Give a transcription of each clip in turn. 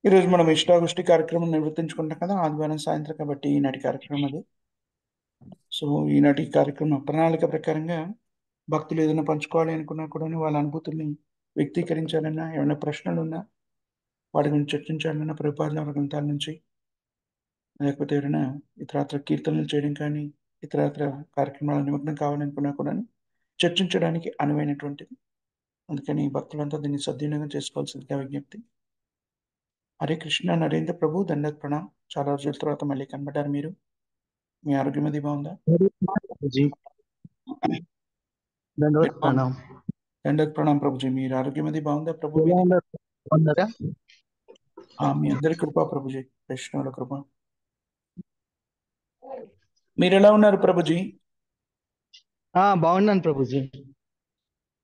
ఈరోజు మనం ఇష్టాగోష్ఠి కార్యక్రమం నిర్వర్తించుకుంటాం కదా, ఆదివారం సాయంత్రం కాబట్టి ఈనాటి కార్యక్రమం అది. సో ఈనాటి కార్యక్రమం ప్రణాళిక ప్రకారంగా భక్తులు ఏదైనా పంచుకోవాలి అనుకున్నా కూడా వాళ్ళ అనుభూతుల్ని వ్యక్తీకరించాలన్నా, ఏమైనా ప్రశ్నలు ఉన్నా వాటి గురించి చర్చించాలన్నా, ప్రభుపాదాల గ్రంథాల నుంచి, లేకపోతే ఎవరైనా ఇతరత్ర కీర్తనలు చేయడం కానీ, ఇతరత్ర కార్యక్రమాల నిమగ్నం కావాలనుకున్నా కూడా చర్చించడానికి అనువైనటువంటిది. అందుకని భక్తులంతా దీన్ని సద్వినియోగం చేసుకోవాల్సిందిగా విజ్ఞప్తి. హరే కృష్ణ. నరేంద్ర ప్రభు, దండత్ ప్రణామ్. చాలా రోజుల తర్వాత మళ్ళీ కనబడ్డారు మీరు. మీ ఆరోగ్యం అది బాగుందా? जी दंडवत మీరు బాగుంది. प्रणाम। దండత్ ప్రణామ్ ప్రభుజీ. మీరు ఆరోగ్యం అది బాగుందా ప్రభు ఎలా మీది? ఉన్నారు? బాగున్నారా? మీ అందరి కృప ప్రభుజీ, వైష్ణవుల కృప. మీరు ఎలా ఉన్నారు ప్రభుజీ? బాగున్నాను ప్రభుజీ,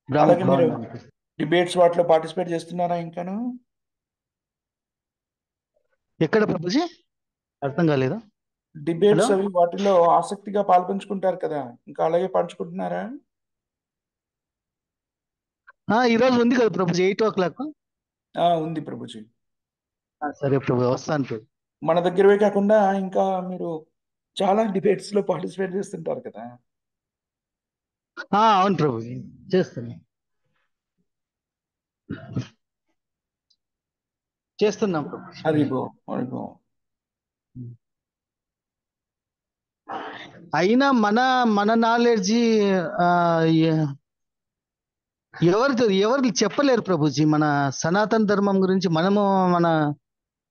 అలాగే మీరు బాగున్నాను। డిబేట్స్ వాటిలో పార్టిసిపేట్ చేస్తున్నారా ఇంకాను? ఎక్కడ ప్రభుజీ? అర్థం కాలేదు। హలో, డిబేట్స్ అవి వాటిలో ఆసక్తిగా పాల్పంచుకుంటారు కదా, ఇంకా అలాగే పంచుకుంటున్నారా? ఈ రోజు ఉంది కదా ప్రభుజీ, 8 o'clock। ఉంది ప్రభుజీ. సరే ప్రభు, వస్తాను ప్రభు। మన దగ్గరవే కాకుండా ఇంకా మీరు చాలా డిబేట్స్ లో పార్టిసిపేట్ చేస్తుంటారు కదా. అవును ప్రభుజీ, చేస్తున్నాం ప్రభుజీ। హరిబో హరిబో. అయినా మన మన నాలెడ్జి ఎవరు చెప్పలేరు ప్రభుజీ, మన సనాతన ధర్మం గురించి మన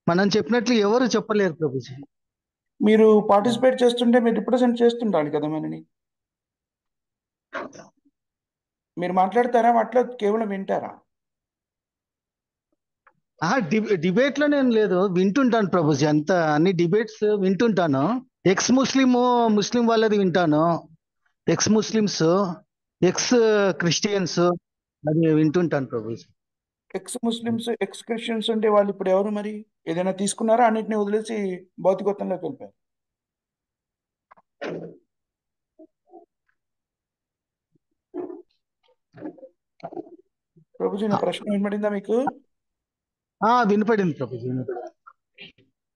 మనం చెప్పినట్లు ఎవరు చెప్పలేరు ప్రభుజీ। మీరు పార్టిసిపేట్ చేస్తుంటే మీరు రిప్రజెంట్ చేస్తుండాలి కదా మనని. మీరు మాట్లాడతారా, వాటిలో కేవలం వింటారా? డిబేట్ లో నేను లేదు, వింటుంటాను ప్రభుజీ, అన్ని డిబేట్స్ వింటుంటాను। ఎక్స్ ముస్లిం వాళ్ళది వింటాను, ఎక్స్ ముస్లిమ్స్, ఎక్స్ క్రిస్టియన్స్, అది వింటుంటాను Prabhuji. X Muslims, X Christians ఉంటే వాళ్ళు ఇప్పుడు ఎవరు మరి? ఏదైనా తీసుకున్నారా? అన్నిటిని వదిలేసి భౌతికత్వంలోకి వెళ్ళిపోయారు. ప్రభుజీ, నా ప్రశ్న వినబడిందా మీకు? వినపడింది ప్రభుజీ, వినపడింది।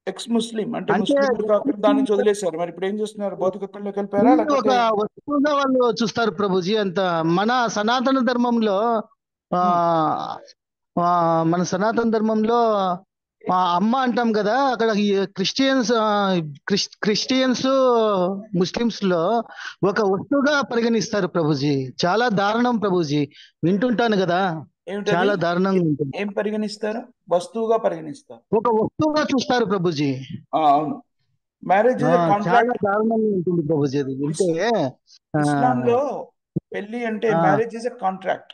ఎక్స్ ముస్లిం అంటే అంటే ముస్లింలు కాకుండా దాని నుంచి వదిలేశారు, మరి ఇప్పుడు ఏం చేస్తున్నారు? భౌతికత్వంలోకి వెళ్ళిపోయారా, దీన్ని ఒక లేకపోతే? వస్తువుగా వాళ్ళు చూస్తారు ప్రభుజీ, మన సనాతన ధర్మంలో ఆ ఉమ్, ఆ, మన సనాతన ధర్మంలో అమ్మ అంటాం కదా, అక్కడ ఈ క్రిస్టియన్స్ ముస్లిమ్స్ లో ఒక వస్తువుగా పరిగణిస్తారు ప్రభుజీ। చాలా దారుణం ప్రభుజీ, వింటుంటాను కదా, ఏమిటది? చాలా దారుణంగా ఉంటుంది। ఏం పరిగణిస్తారు? వస్తువుగా పరిగణిస్తారు. ఒక వస్తువుగా చూస్తారు ప్రభుజీ। అవును. మ్యారేజ్ ఇస్ ఎ చాలా కాంట్రాక్ట్. దారుణంగా ఉంటుంది ప్రభుజీ, అది వింటే ఆ, ఇస్లాంలో పెళ్లి అంటే ఆ, marriage is a contract.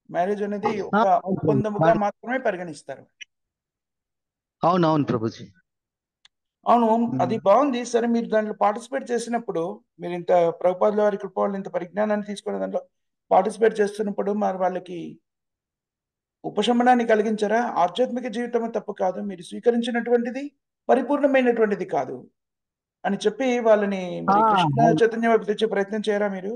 Marriage అనేది ఒక అవును ప్రభుజీ. ఒప్పందముగా మాత్రమే పరిగణిస్తారు. అవునవును ప్రభుజీ। అవును. ఉమ్. అది బాగుంది. సరే, మీరు దాంట్లో పార్టిసిపేట్ చేసినప్పుడు, మీరు ఇంత ప్రభుపాదుల వారి కృప వల్ల ఇంత పరిజ్ఞానాన్ని తీసుకునే దాంట్లో పార్టిసిపేట్ చేస్తున్నప్పుడు మరి వాళ్ళకి ఉపశమనాన్ని కలిగించరా? ఆధ్యాత్మిక జీవితం తప్పు కాదు, మీరు స్వీకరించినటువంటిది పరిపూర్ణమైనటువంటిది కాదు అని చెప్పి వాళ్ళని ఆ, మరి కృష్ణ అవును. చైతన్య వైపు తెచ్చే ప్రయత్నం చేయరా మీరు?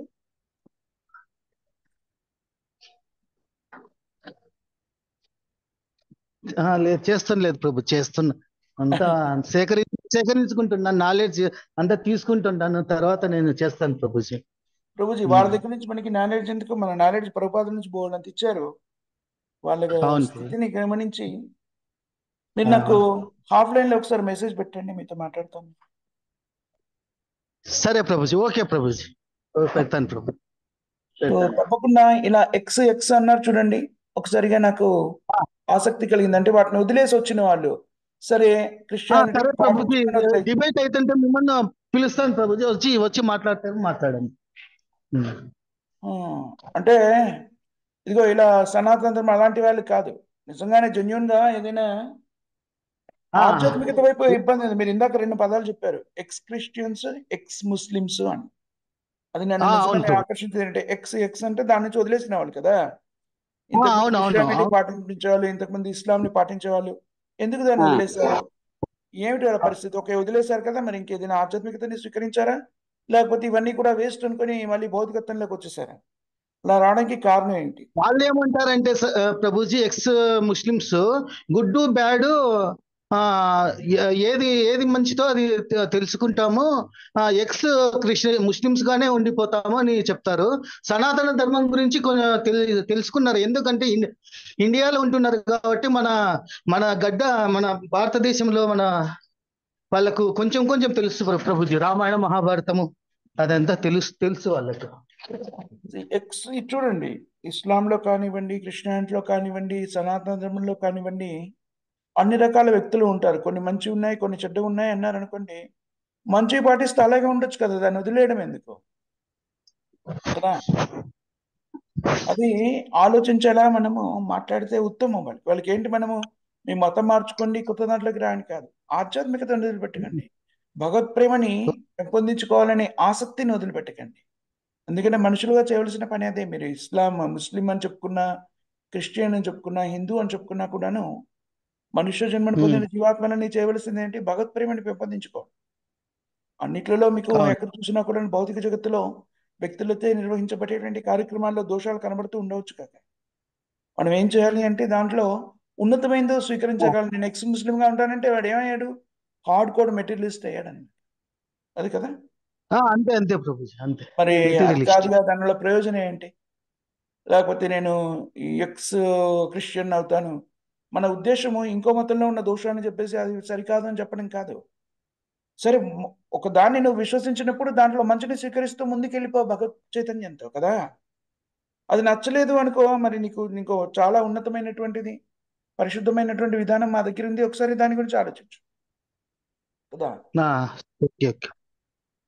లేదు, చేస్తాను లేదు ప్రభు, చేస్తున్నా। అంతా సేకరించుకుంటున్నాను, నాలెడ్జ్ అంతా తీసుకుంటుంటాను, తర్వాత నేను చేస్తాను ప్రభుజీ। ప్రభుజీ, వాళ్ళ ఉమ్. దగ్గర నుంచి మనకి నాలెడ్జ్ ఎందుకు? మన నాలెడ్జ్ ప్రభుపాదుల నుంచి బోల్డంత ఇచ్చారు. వాళ్ళ అవును ప్రభు। స్థితిని గమనించి మీరు ఆ, నాకు హాఫ్ లైన్ లో ఒకసారి మెసేజ్ పెట్టండి, మీతో మాట్లాడతాను. సరే ప్రభుజీ, ఓకే ప్రభుజీ, పెడతాను ప్రభు, సో పెడతాను। తప్పకుండా ఇలా ఎక్స్ ఎక్స్ అన్నారు చూడండి, ఒకసారిగా నాకు ఆసక్తి కలిగింది. అంటే వాటిని వదిలేసి వచ్చిన వాళ్ళు సరే సరే క్రిస్టియానిటీని ప్రభుజీ, పాటించుకుని వదిలేసి. డిబేట్ అయితే మిమ్మల్ని పిలుస్తాను ప్రభుజీ, వచ్చి వచ్చి మాట్లాడతారు, మాట్లాడండి। ఉమ్. ఆ, అంటే ఇదిగో ఇలా సనాతన ధర్మం అలాంటి వాళ్ళు కాదు. నిజంగానే జెన్యున్ గా ఏదైనా ఆ, ఆధ్యాత్మికత వైపు ఇబ్బంది ఉంది. మీరు ఇందాక రెండు పదాలు చెప్పారు, ఎక్స్ క్రిస్టియన్స్, ఎక్స్ ముస్లిమ్స్ అని. అది నన్ను అవును నిజంగానే ప్రభు। ఆకర్షించింది. అంటే ఎక్స్ ఎక్స్ అంటే దాని నుంచి వదిలేసిన వాళ్ళు కదా. ఇంతకుముందు అవును అవును క్రిస్టియానిటీ అవును। పాటించే వాళ్ళు, ఇంతకుముందు ఇస్లాంని పాటించే వాళ్ళు ఎందుకు దాన్ని ఆ. వదిలేశారు? ఏమిటి వాళ్ళ పరిస్థితి? ఓకే, వదిలేశారు కదా, మరి ఇంకేదైనా ఆధ్యాత్మికతని స్వీకరించారా, లేకపోతే ఇవన్నీ కూడా వేస్ట్ అనుకుని మళ్ళీ భౌతికత్వంలోకి వచ్చేసారా? అలా రావడానికి కారణం ఏంటి? వాళ్ళు ఏమంటారంటే Prabhuji, X Muslims good bad ఆ ఏది ఏది మంచిదో అది తెలుసుకుంటాము. ఎక్స్ ముస్లిమ్స్ గానే ఉండిపోతాము అని చెప్తారు. సనాతన ధర్మం గురించి కొంచెం తెలుసుకున్నారు. ఎందుకంటే ఇండియాలో ఉంటున్నారు కాబట్టి మన మన గడ్డ మన భారతదేశంలో వాళ్ళకు కొంచెం కొంచెం తెలుసు ప్రభుజీ. రామాయణ మహాభారతము అదంతా తెలుసు తెలుసు వాళ్ళకు. ఎక్స్ ఇది చూడండి, ఇస్లాంలో కానివ్వండి, క్రిస్టియానిటీలో కానివ్వండి, సనాతన ధర్మంలో కానివ్వండి, అన్ని రకాల వ్యక్తులు ఉంటారు. కొన్ని మంచి ఉన్నాయి, కొన్ని చెడ్డ ఉన్నాయి అన్నారు అనుకోండి, మంచి పాటిస్తే అలాగే ఉండొచ్చు కదా, దాన్ని వదిలేయడం ఎందుకు కదా. అది ఆలోచించేలా మనము మాట్లాడితే ఉత్తమం. వాళ్ళకి ఏంటి, మనము మీ మతం మార్చుకోండి, కొత్త దాంట్లోకి రాని కాదు. ఆధ్యాత్మికతను వదిలిపెట్టకండి, భగవత్ ప్రేమని పెంపొందించుకోవాలనే ఆసక్తిని వదిలిపెట్టకండి. ఎందుకంటే మనుషులుగా చేయవలసిన పని అదే. మీరు ఇస్లాం ముస్లిం అని చెప్పుకున్నా, క్రిస్టియన్ అని చెప్పుకున్నా, హిందూ అని చెప్పుకున్నా కూడాను, మనుష్య జన్మను ఉమ్, పొందిన జీవాత్మలని చేయవలసింది ఏంటి, భగవత్ ప్రేమని పెంపొందించుకో. అన్నిట్లలో మీకు అవును. ఎక్కడ చూసినా కూడా భౌతిక జగత్తులో వ్యక్తులతో నిర్వహించబడేటువంటి కార్యక్రమాల్లో దోషాలు కనబడుతూ ఉండవచ్చు కాక, మనం ఏం చేయాలి అంటే దాంట్లో ఉన్నతమైనదో స్వీకరించగలను. నేను ఎక్స్ ముస్లింగా ఉంటానంటే వాడు ఏమయ్యాడు, హార్డ్ కోడ్ మెటీరియలిస్ట్ అయ్యాడని, అది కదా. అంతే అంతే ప్రభుజీ, అంతే. మరి అది మెటీరియలిస్ట్. కాదుగా, దానివల్ల ప్రయోజనం ఏంటి? లేకపోతే నేను ఈ ఎక్స్ క్రిస్టియన్ అవుతాను, మన ఉద్దేశము ఇంకో మతంలో ఉన్న దోషాన్ని చెప్పేసి అది సరికాదు అని చెప్పడం కాదు. సరే, ఒక దాన్ని నువ్వు విశ్వసించినప్పుడు దాంట్లో మంచిని స్వీకరిస్తూ ముందుకెళ్ళిపో భగవత్ చైతన్యంతో కదా. అది నచ్చలేదు అనుకో, మరి నీకు నీకు చాలా ఉన్నతమైనటువంటిది, పరిశుద్ధమైనటువంటి విధానం మా దగ్గర ఉంది, ఒకసారి దాని గురించి ఆలోచించు కదా. ఆ, ఓకే ఓకే.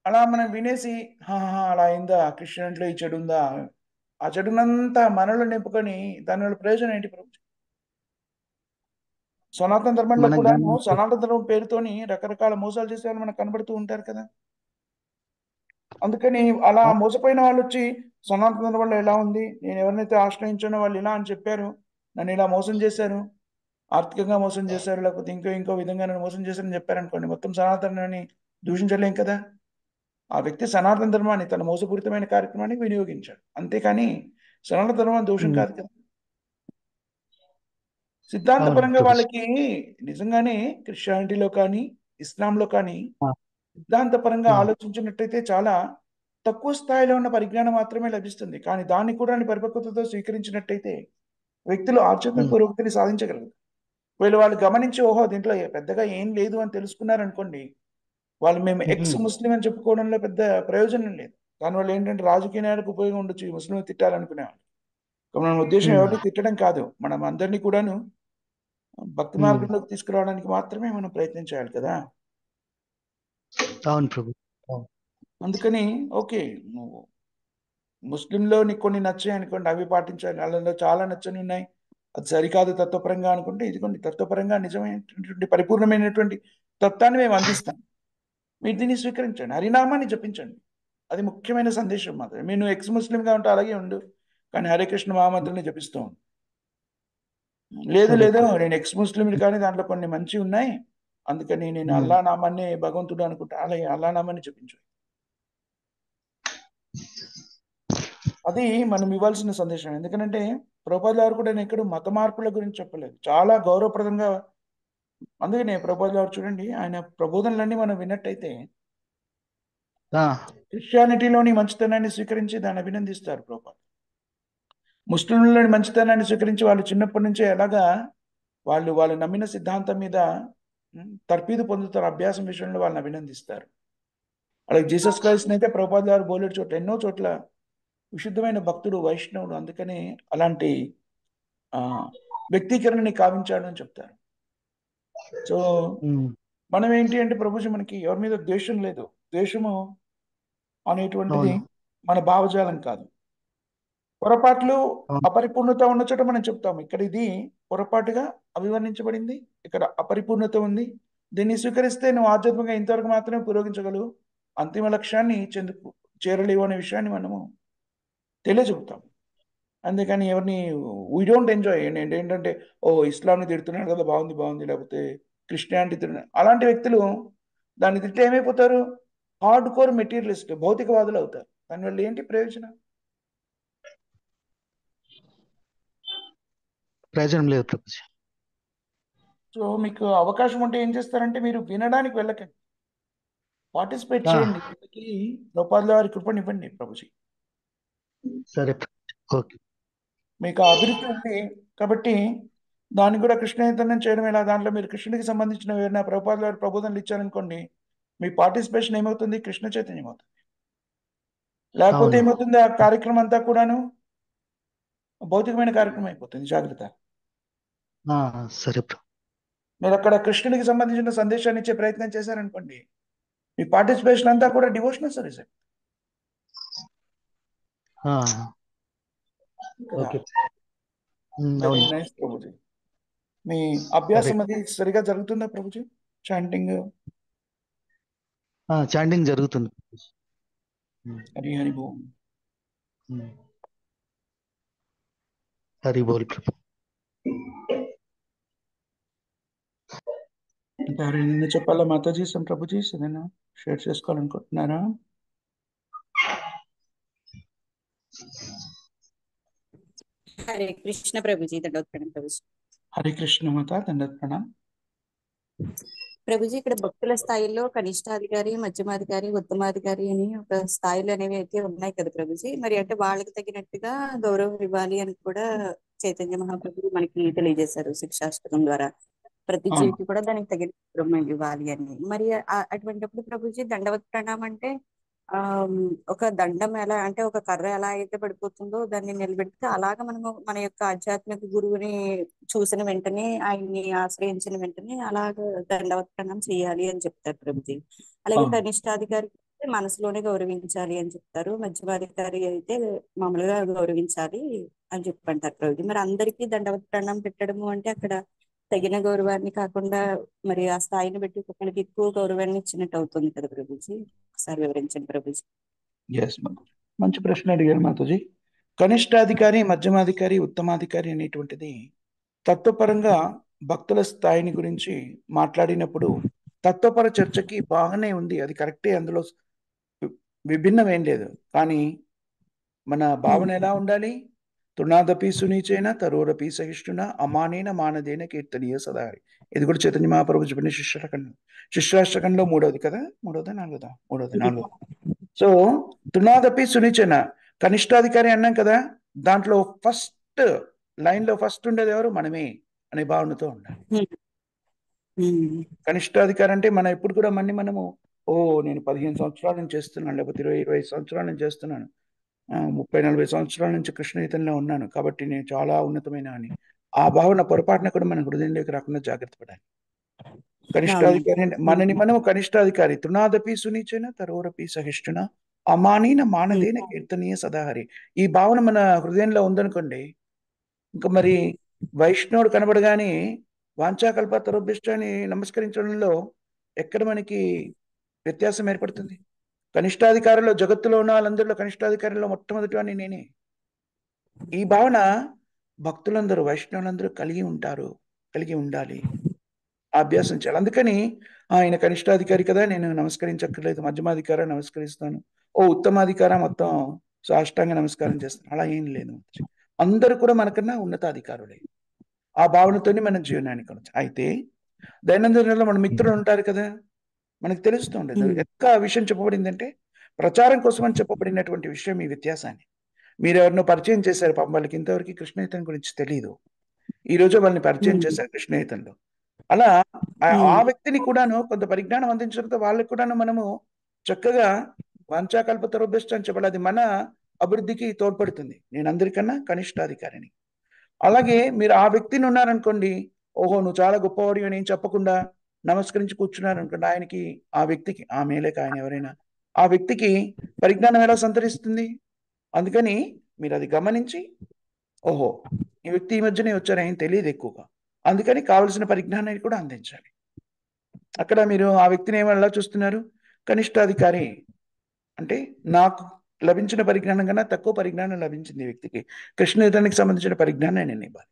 అలా మనం వినేసి అలా అయిందా, క్రిస్టియన్లో ఈ చెడు ఉందా, ఆ చెడునంతా మనలో నింపుకొని దానివల్ల ప్రయోజనం ఏంటి ప్రభు? సనాతన ధర్మంలో మనకు కూడాను, గాని సనాతన ధర్మం పేరుతోని రకరకాల మోసాలు చేసే వాళ్ళు మనకు కనబడుతూ ఉంటారు కదా. అందుకని అలా మోసపోయిన వాళ్ళు వచ్చి సనాతన ధర్మంలో ఎలా ఉంది, నేను ఎవరినైతే ఆశ్రయించానో వాళ్ళు ఇలా అని చెప్పారు, నన్ను ఇలా మోసం చేశారు, ఆర్థికంగా మోసం చేశారు, లేకపోతే ఇంకో ఇంకో విధంగా నన్ను మోసం చేశారని చెప్పారనుకోండి, మొత్తం సనాతనాన్ని దూషించలేం కదా. ఆ వ్యక్తి సనాతన ధర్మాన్ని తన మోసపూరితమైన కార్యక్రమానికి వినియోగించాడు, అంతేకాని సనాతన ధర్మం దోషం ఉమ్, కాదు కదా. అవును సిద్ధాంతపరంగా ప్రభుజీ. వాళ్ళకి నిజంగానే క్రిస్టియానిటీలో కానీ, ఇస్లాంలో కానీ ఆ, సిద్ధాంతపరంగా ఆ, ఆలోచించినట్టయితే చాలా తక్కువ స్థాయిలో ఉన్న పరిజ్ఞానం మాత్రమే లభిస్తుంది. కానీ దాన్ని కూడా పరిపక్వతతో స్వీకరించినట్టయితే వ్యక్తులు ఆధ్యాత్మిక ఉమ్, పురోగతిని సాధించగలరు. వీళ్ళు వాళ్ళు గమనించి, ఓహో దీంట్లో పెద్దగా ఏం లేదు అని తెలుసుకున్నారనుకోండి, వాళ్ళు మేము ఎక్స్ ఉమ్, ముస్లిం అని చెప్పుకోవడంలో పెద్ద ప్రయోజనం లేదు. దానివల్ల ఏంటంటే రాజకీయ నాయకులకు ఉపయోగం ఉండొచ్చు ఈ ముస్లిం తిట్టాలనుకునేవాళ్ళు. కానీ మన ఉద్దేశం ఉమ్, ఎవరిని తిట్టడం కాదు, మనం అందరినీ కూడాను భక్తి ఉమ్, మార్గంలోకి తీసుకురావడానికి మాత్రమే మనం ప్రయత్నం చేయాలి కదా. అవును ప్రభు. అవును. అందుకని ఓకే, నువ్వు ముస్లింలో నీకు కొన్ని నచ్చాయి అనుకోండి, అవి పాటించాలి. వాళ్ళలో చాలా నచ్చని ఉన్నాయి, అది సరికాదు తత్వపరంగా అనుకుంటే, ఇదిగోండి తత్వపరంగా నిజమైనటువంటి పరిపూర్ణమైనటువంటి తత్వాన్ని మేము అందిస్తాం, మీరు దీన్ని స్వీకరించండి, హరినామాన్ని జపించండి. అది ముఖ్యమైన సందేశం మాత్రమే. మీరు నువ్వు ఎక్స్ ముస్లింగా ఉంటే అలాగే ఉండు, కానీ హరే కృష్ణ మహామంత్రాన్ని జపిస్తూ ఉండు. లేదు సరే లేదు, ప్రభు. నేను ఎక్స్ ముస్లిం కానీ దాంట్లో కొన్ని మంచి ఉన్నాయి, అందుకని నేను ఉమ్, అల్లా నామాన్ని భగవంతుడు అనుకుంటా, అలాగే అల్లా నామాన్ని జపించు. అది మనం ఇవ్వాల్సిన సందేశం. ఎందుకంటే ప్రభుపాదుల వారు కూడా ఎక్కడ మత మార్పుల గురించి చెప్పలేదు, చాలా గౌరవప్రదంగా. అందుకనే ప్రభుపాదుల వారు చూడండి, ఆయన ప్రబోధనలన్నీ మనం విన్నట్టయితే ఆ, క్రిస్టియానిటీలోని మంచితనాన్ని స్వీకరించి దాన్ని అభినందిస్తారు ప్రభుపాద. ముస్లింలలోని మంచితనాన్ని స్వీకరించి వాళ్ళు చిన్నప్పటి నుంచే ఎలాగా వాళ్ళు నమ్మిన సిద్ధాంతం మీద తర్ఫీదు పొందుతారు, అభ్యాసం విషయంలో వాళ్ళని అభినందిస్తారు. అలాగే జీసస్ క్రైస్ట్ అయితే ప్రభుపాదుల వారు బోలెడు చోట్ల, ఎన్నో చోట్ల విశుద్ధమైన భక్తుడు, వైష్ణవుడు, అందుకని అలాంటి ఆ వ్యక్తీకరణని కావించాడు అని చెప్తారు. సో ఉమ్, మనం ఏంటి అంటే ప్రభుజీ, మనకి ఎవరి మీద ద్వేషం లేదు. ద్వేషము అనేటువంటిది అవును. మన భావజాలం కాదు. పొరపాట్లు, అవును. అపరిపూర్ణత ఉన్న చోట మనం చెప్తాం, ఇక్కడ ఇది పొరపాటుగా అభివర్ణించబడింది, ఇక్కడ అపరిపూర్ణత ఉంది, దీన్ని స్వీకరిస్తే నువ్వు ఆధ్యాత్మికంగా ఇంతవరకు మాత్రమే పురోగించగలవు, అంతిమ లక్ష్యాన్ని చేరలేవు అనే విషయాన్ని మనము తెలియజెబుతాం. అందుకని ఎవరిని వీ డోంట్ ఎంజాయ్ ఏంటంటే, ఓ ఇస్లాంని తిడుతున్నాడు కదా, బాగుంది బాగుంది, లేకపోతే క్రిస్టియానిటీ తిడుతున్నాడు, అలాంటి వ్యక్తులు దాన్ని తింటే ఏమైపోతారు, హార్డ్ కోర్ మెటీరియలిస్ట్, భౌతికవాదులు అవుతారు. దానివల్ల ఏంటి ప్రయోజనం? ప్రయోజనం లేదు ప్రభుజీ. సో మీకు అవకాశం ఉంటే ఏం చేస్తారంటే మీరు వినడానికి వెళ్ళకండి, పార్టిసిపేట్ ఆ, చేయండి. ఇంతకీ రూపాయల వారి కృపనివ్వండి ప్రభుజీ. సరే. ఓకే. మీకు ఆ అభిరుచి ఉంది కాబట్టి దాన్ని కూడా కృష్ణ చైతన్యం చేయడం ఎలా, దాంట్లో మీరు కృష్ణుడికి సంబంధించిన ఏమైనా ప్రభుపాదుల వారి ప్రబోధనలు ఇచ్చారనుకోండి, మీ పార్టిసిపేషన్ ఏమవుతుంది, కృష్ణ చైతన్యం అవుతుంది. లేకపోతే అవును. ఏమవుతుంది, ఆ కార్యక్రమం అంతా కూడాను భౌతికమైన కార్యక్రమం అయిపోతుంది. జాగ్రత్త. ఆ, సరే బ్రో. మీరు అక్కడ కృష్ణుడికి సంబంధించిన సందేశాన్ని ఇచ్చే ప్రయత్నం చేశారనుకోండి, మీ పార్టిసిపేషన్ అంతా కూడా డివోషనల్ సర్వీస్ ఆ, కదా. ఓకే. వెరీ అవును. నైస్ ప్రభుజీ. మీ సరే. అభ్యాసం అది సరిగా జరుగుతుందా ప్రభుజీ? చాంటింగ్ చాంటింగ్ జరుగుతుంది. ఉమ్, హరి హరి బోల్. ఉమ్. హరి బోల్ ప్రభు. ఇంకా ఎవరైనా చెప్పాలా మాతాజీ, సం ప్రభుజీ, ఏదైనా షేర్ చేసుకోవాలనుకుంటున్నారా? హరే కృష్ణ ప్రభుజీ, దండోత్పన్నం ప్రభుజీ. హరే కృష్ణ మాత, దండత్ ప్రణామ్. ప్రభుజీ, ఇక్కడ భక్తుల స్థాయిలో కనిష్టాధికారి, మధ్యమాధికారి, ఉత్తమాధికారి అని ఒక స్థాయిలు అనేవి అయితే ఉన్నాయి కదా ప్రభుజీ. మరి అంటే వాళ్ళకి తగినట్టుగా గౌరవం ఇవ్వాలి అని కూడా చైతన్య మహాప్రభువు మనకి తెలియజేశారు శిక్షాష్టకం ద్వారా. ప్రతి అవును. జీవికి కూడా దానికి తగిన గౌరవం ఇవ్వాలి అని. మరి అటువంటిప్పుడు ప్రభుజీ దండవత్ ప్రణామం అంటే ఆ ఒక దండం ఎలా అంటే ఒక కర్ర ఎలా అయితే పడిపోతుందో దాన్ని నిలబెడితే, అలాగా మనము మన యొక్క ఆధ్యాత్మిక గురువుని చూసిన వెంటనే, ఆయన్ని ఆశ్రయించిన వెంటనే అలాగ దండవత్కరణం చేయాలి అని చెప్తారు ప్రభుజీ. అలాగే అవును. కనిష్టాధికారి అయితే మనసులోనే గౌరవించాలి అని చెప్తారు. మధ్యమాధికారి అయితే మామూలుగా గౌరవించాలి అని చెప్పంటారు ప్రభుజీ. మరి అందరికీ దండవత్కరణం పెట్టడము అంటే అక్కడ తగిన గౌరవాన్ని కాకుండా మరి ఆ స్థాయిని బట్టి ఒకరికి ఎక్కువ గౌరవాన్ని ఇచ్చినట్టు అవుతుంది కదా ప్రభుజీ. ఒకసారి వివరించండి ప్రభుజీ. ఎస్ మాతాజీ, మంచి ప్రశ్న అడిగారు మాతాజీ. కనిష్టాధికారి, మధ్యమాధికారి, ఉత్తమాధికారి అనేటువంటిది తత్వపరంగా భక్తుల స్థాయిని గురించి మాట్లాడినప్పుడు తత్వపర చర్చకి బాగానే ఉంది, అది కరెక్టే, అందులో విభిన్నం ఏం లేదు. కానీ మన భావన ఎలా ఉండాలి? తృణాదపి సునీచైన తరోరపి సహిష్ణున అమానేన మానదేన కీర్తనీయ సదాహరి. ఇది కూడా చైతన్య మహాప్రభు చెప్పిన శిష్యాష్టకంలో, శిష్యాష్టకంలో మూడవది కదా, మూడవదా నాలుగోదా, నాలుగోది. సో తృణాదపి సునిచన, కనిష్టాధికారి అన్నాం కదా, దాంట్లో ఫస్ట్ లైన్ లో ఫస్ట్ ఉండేది ఎవరు? మనమే అనే భావనతో ఉండాలి. కనిష్టాధికారి అంటే మనం ఎప్పుడు కూడా మనము ఓ నేను 15 సంవత్సరాల నుంచి చేస్తున్నాను, లేకపోతే 20 సంవత్సరాల నుంచి చేస్తున్నాను, 30-40 సంవత్సరాల నుంచి కృష్ణ చైతన్యంలో ఉన్నాను కాబట్టి నేను చాలా ఉన్నతమైన అని, ఆ భావన పొరపాటున కూడా మన హృదయంలోకి రాకుండా జాగ్రత్త పడాలి. కనిష్టాధికారి అంటే మనని మనము కనిష్టాధికారి. తృణాదపి సునీచన తరోరపి సహిష్ణున అమానీన మానదేన కీర్తనీయ సదాహరి. ఈ భావన మన హృదయంలో ఉందనుకోండి, ఇంకా మరి వైష్ణవుడు కనబడగానే వాంఛాకల్ప తరుభిష్టాన్ని నమస్కరించడంలో ఎక్కడ మనకి వ్యత్యాసం ఏర్పడుతుంది? కనిష్టాధికారుల్లో, జగత్తులో ఉన్న వాళ్ళందరిలో కనిష్టాధికారుల్లో మొట్టమొదటి వాడిని నేనే. ఈ భావన భక్తులందరూ, వైష్ణవులందరూ కలిగి ఉంటారు, కలిగి ఉండాలి, అభ్యాసం చేయాలి. అందుకని ఆయన కనిష్టాధికారి కదా, నేను నమస్కరించక్కర్లేదు, మధ్యమాధికార నమస్కరిస్తాను, ఓ ఉత్తమాధికార మొత్తం సాష్టాంగ నమస్కారం చేస్తాను, అలా ఏం లేదు. అందరూ కూడా మనకన్నా ఉన్నతాధికారులే. ఆ భావనతోనే మనం జీవనాన్ని కొనచ్చు. అయితే దైనందినంలో మన మిత్రులు ఉంటారు కదా, మనకు తెలుస్తూ ఉండదు ఎంత విషయం చెప్పబడిందంటే, ప్రచారం కోసం అని చెప్పబడినటువంటి విషయం ఈ వ్యత్యాసాన్ని. మీరు ఎవరినో పరిచయం చేశారు, పాపం వాళ్ళకి ఇంతవరకు కృష్ణయితం గురించి తెలియదు, ఈ రోజు వాళ్ళని పరిచయం చేశారు కృష్ణయితంలో. అలా ఆ వ్యక్తిని కూడాను కొంత పరిజ్ఞానం అందించడంతో వాళ్ళకి కూడాను మనము చక్కగా వంచాకల్పతరోభ్యస్తం అని చెప్పాలి, అది మన అభివృద్ధికి తోడ్పడుతుంది. నేను అందరికన్నా కనిష్టాధికారిని. అలాగే మీరు ఆ వ్యక్తిని ఉన్నారనుకోండి, ఓహో నువ్వు చాలా గొప్పవాడు అని ఏం చెప్పకుండా నమస్కరించి కూర్చున్నారనుకోండి, ఆయనకి, ఆ వ్యక్తికి, ఆ మేలేక ఆయన ఎవరైనా, ఆ వ్యక్తికి పరిజ్ఞానం ఎలా సంతరిస్తుంది? అందుకని మీరు అది గమనించి, ఓహో ఈ వ్యక్తి ఈ మధ్యనే వచ్చారు, ఆయన తెలియదు ఎక్కువగా, అందుకని కావలసిన పరిజ్ఞానాన్ని కూడా అందించాలి. అక్కడ మీరు ఆ వ్యక్తిని ఏమలా చూస్తున్నారు? కనిష్టాధికారి అంటే నాకు లభించిన పరిజ్ఞానం కన్నా తక్కువ పరిజ్ఞానం లభించింది ఈ వ్యక్తికి, కృష్ణయుతానికి సంబంధించిన పరిజ్ఞానం నేను ఇవ్వాలి.